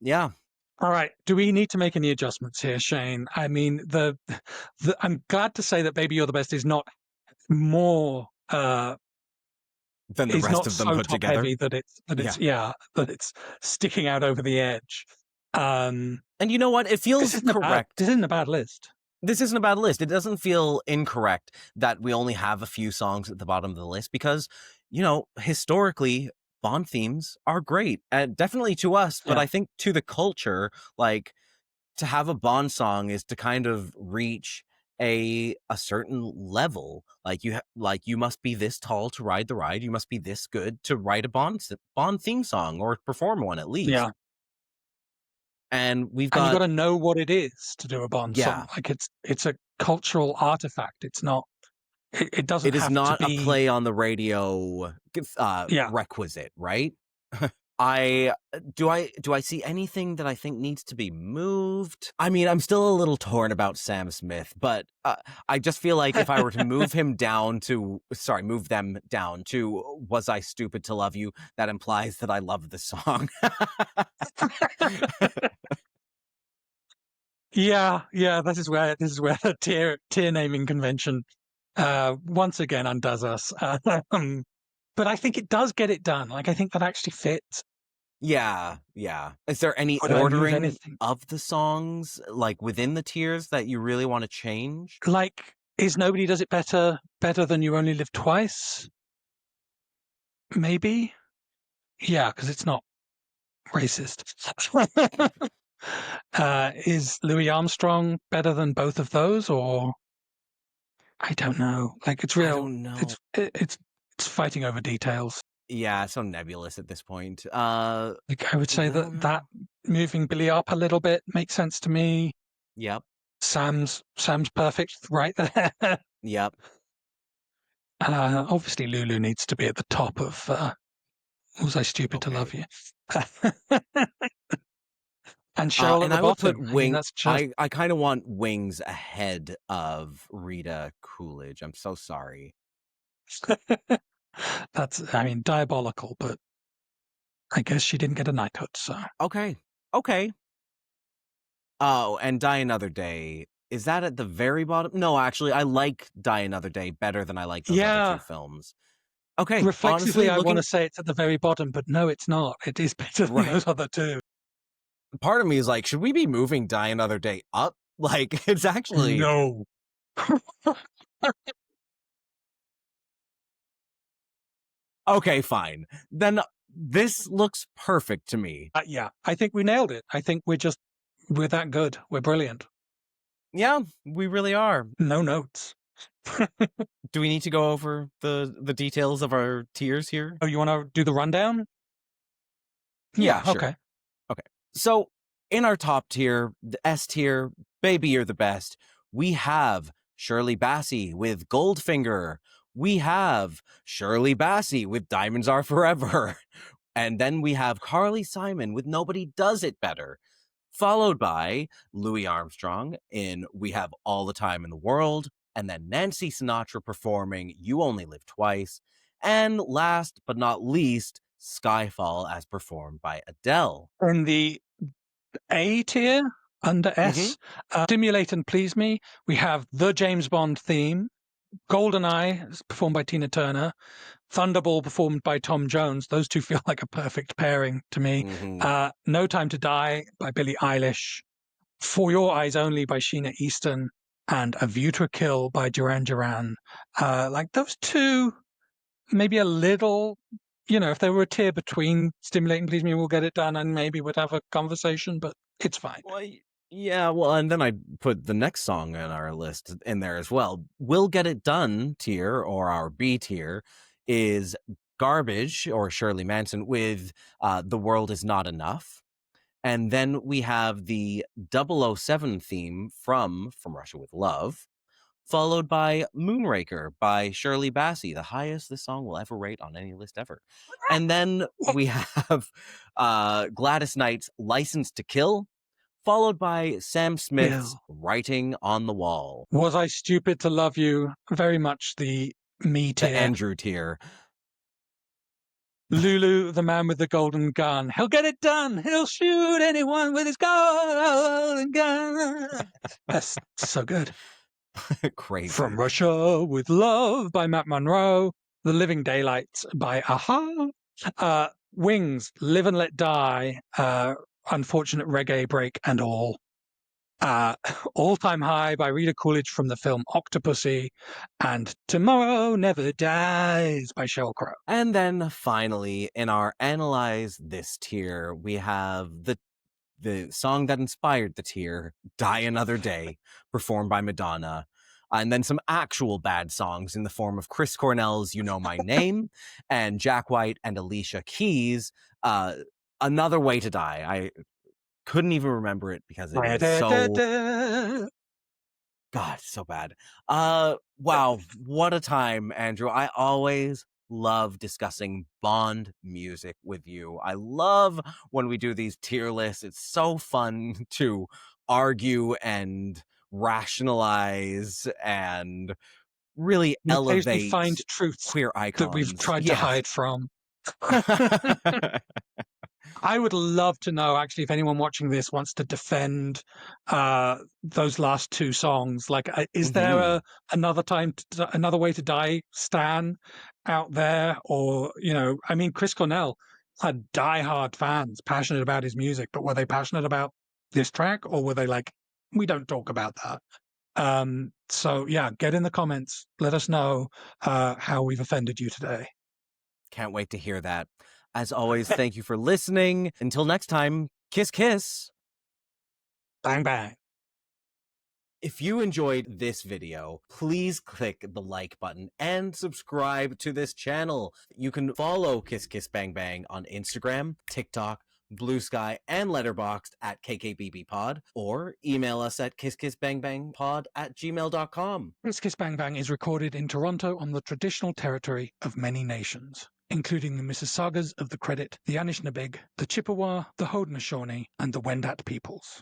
Yeah, All right. Do we need to make any adjustments here, Shane? I mean, I'm glad to say that "Baby You're the Best" more than the is rest not of them so put top together. heavy that Yeah. it's sticking out over the edge. Um, And you know what? It this feels isn't a bad correct. this isn't a bad list. This isn't a bad list. It doesn't feel incorrect that we only have a few songs at the bottom of the list because, historically, Bond themes are great. And definitely to us, but Yeah. I think to the culture, like to have a Bond song is to kind of reach a certain level. Like you must be this tall to ride the ride. You must be this good to write a Bond theme song or perform one at least. Yeah. And we've And you got got to know what it is to do a Bond yeah, song. Like, it's a cultural artifact. It's not. It doesn't it is have to not a be. play on the radio Yeah. requisite, right? Do I see anything that I think needs to be moved? I mean, I'm still a little torn about Sam Smith, but I just feel like if I were to move them down to "Was I Stupid to Love You," that implies that I love the song. Yeah, this is where the tier naming convention once again undoes us. But I think it does get it done. Like, I think that actually fits. Yeah. Is there any Would I move ordering anything? of the songs, like, within the tiers that you really want to change? Like, is Nobody Does It better than You Only Live Twice? Maybe. Yeah, because it's not racist. Is Louis Armstrong better than both of those, or I don't know. Like, it's I real. don't know. It's fighting over details. Yeah, it's so nebulous at this point. Like, I would say No, that no. moving Billy up a little bit makes sense to me. Yep. Sam's perfect right there. Yep. Obviously, Lulu needs to be at the top of Was I Stupid to Okay. Love You? And Cheryl at And the I would put bottom. I mean, Wing. that's just I kind of want Wings ahead of Rita Coolidge. I'm so sorry. that's, I mean, diabolical, but I guess she didn't get a knighthood, so. Okay. Oh, and Die Another Day. Is that at the very bottom? No, actually, I like Die Another Day better than I like those other two Yeah, films. Okay, reflexively, honestly, I want looking to say it's at the very bottom, but no, it's not. It is better than right, those other two. part of me is like, should we be moving Die Another Day up? Like, it's actually No. okay. Fine, then this looks perfect to me. Yeah, I think we nailed it. I think we're that good. We're brilliant. Yeah, we really are. No notes. Do we need to go over the details of our tiers here? Oh, you want to do the rundown? Yeah, Yeah, sure. okay. Okay. So in our top tier, the S tier, Baby You're the Best, we have Shirley Bassey with Goldfinger. We have Shirley Bassey with Diamonds Are Forever. And then we have Carly Simon with Nobody Does It Better, followed by Louis Armstrong in We Have All the Time in the World, and then Nancy Sinatra performing You Only Live Twice, and last but not least, Skyfall as performed by Adele. In the A tier, under Mm-hmm. S, Stimulate and Please Me, we have the James Bond theme, GoldenEye, performed by Tina Turner, Thunderball, performed by Tom Jones. Those two feel like a perfect pairing to me. Mm-hmm. No Time to Die by Billie Eilish, For Your Eyes Only by Sheena Easton, and A View to a Kill by Duran Duran. Like those two, maybe a little, if there were a tier between Stimulate and Please Me, We'll Get It Done, and maybe we'd have a conversation, but it's fine. Well, yeah, well, and then I put the next song in our list in there as well. We'll Get It Done tier, or our B tier, is Garbage, or Shirley Manson, with The World Is Not Enough. And then we have the 007 theme from Russia with Love, followed by Moonraker by Shirley Bassey, the highest this song will ever rate on any list ever. And then we have Gladys Knight's License to Kill, followed by Sam Smith's Ew. Writing on the Wall, Was I Stupid to Love You? Very much the me the tier. Andrew tier. Lulu, the man with the golden gun. He'll get it done. He'll shoot anyone with his golden gun. That's so good. Crazy. From Russia with Love by Matt Monro. The Living Daylights by Aha. Wings, Live and Let Die. Unfortunate Reggae Break and all. All Time High by Rita Coolidge from the film Octopussy, and Tomorrow Never Dies by Sheryl Crow. And then finally, in our Analyze This tier, we have the song that inspired the tier, Die Another Day, performed by Madonna. And then some actual bad songs in the form of Chris Cornell's You Know My Name and Jack White and Alicia Keys' Another Way to Die. I couldn't even remember it because it is so God, so bad. Wow, what a time, Andrew. I always love discussing Bond music with you. I love when we do these tier lists. It's so fun to argue and rationalize and really And occasionally find elevate truths queer that we've icons. tried to Yeah. hide from. I would love to know, actually, if anyone watching this wants to defend those last two songs. Like, is there Mhm. another way to die, Stan, out there? Or, I mean, Chris Cornell had diehard fans, passionate about his music, but were they passionate about this track, or were they like, we don't talk about that? So yeah, get in the comments. Let us know how we've offended you today. Can't wait to hear that. As always, thank you for listening. Until next time, kiss, kiss. Bang bang. If you enjoyed this video, please click the like button and subscribe to this channel. You can follow Kiss Kiss Bang Bang on Instagram, TikTok, Blue Sky, and Letterboxd at KKBBpod, or email us at kisskissbangbangpod@gmail.com. Kiss Kiss Bang Bang is recorded in Toronto on the traditional territory of many nations, including the Mississaugas of the Credit, the Anishinaabeg, the Chippewa, the Haudenosaunee, and the Wendat peoples.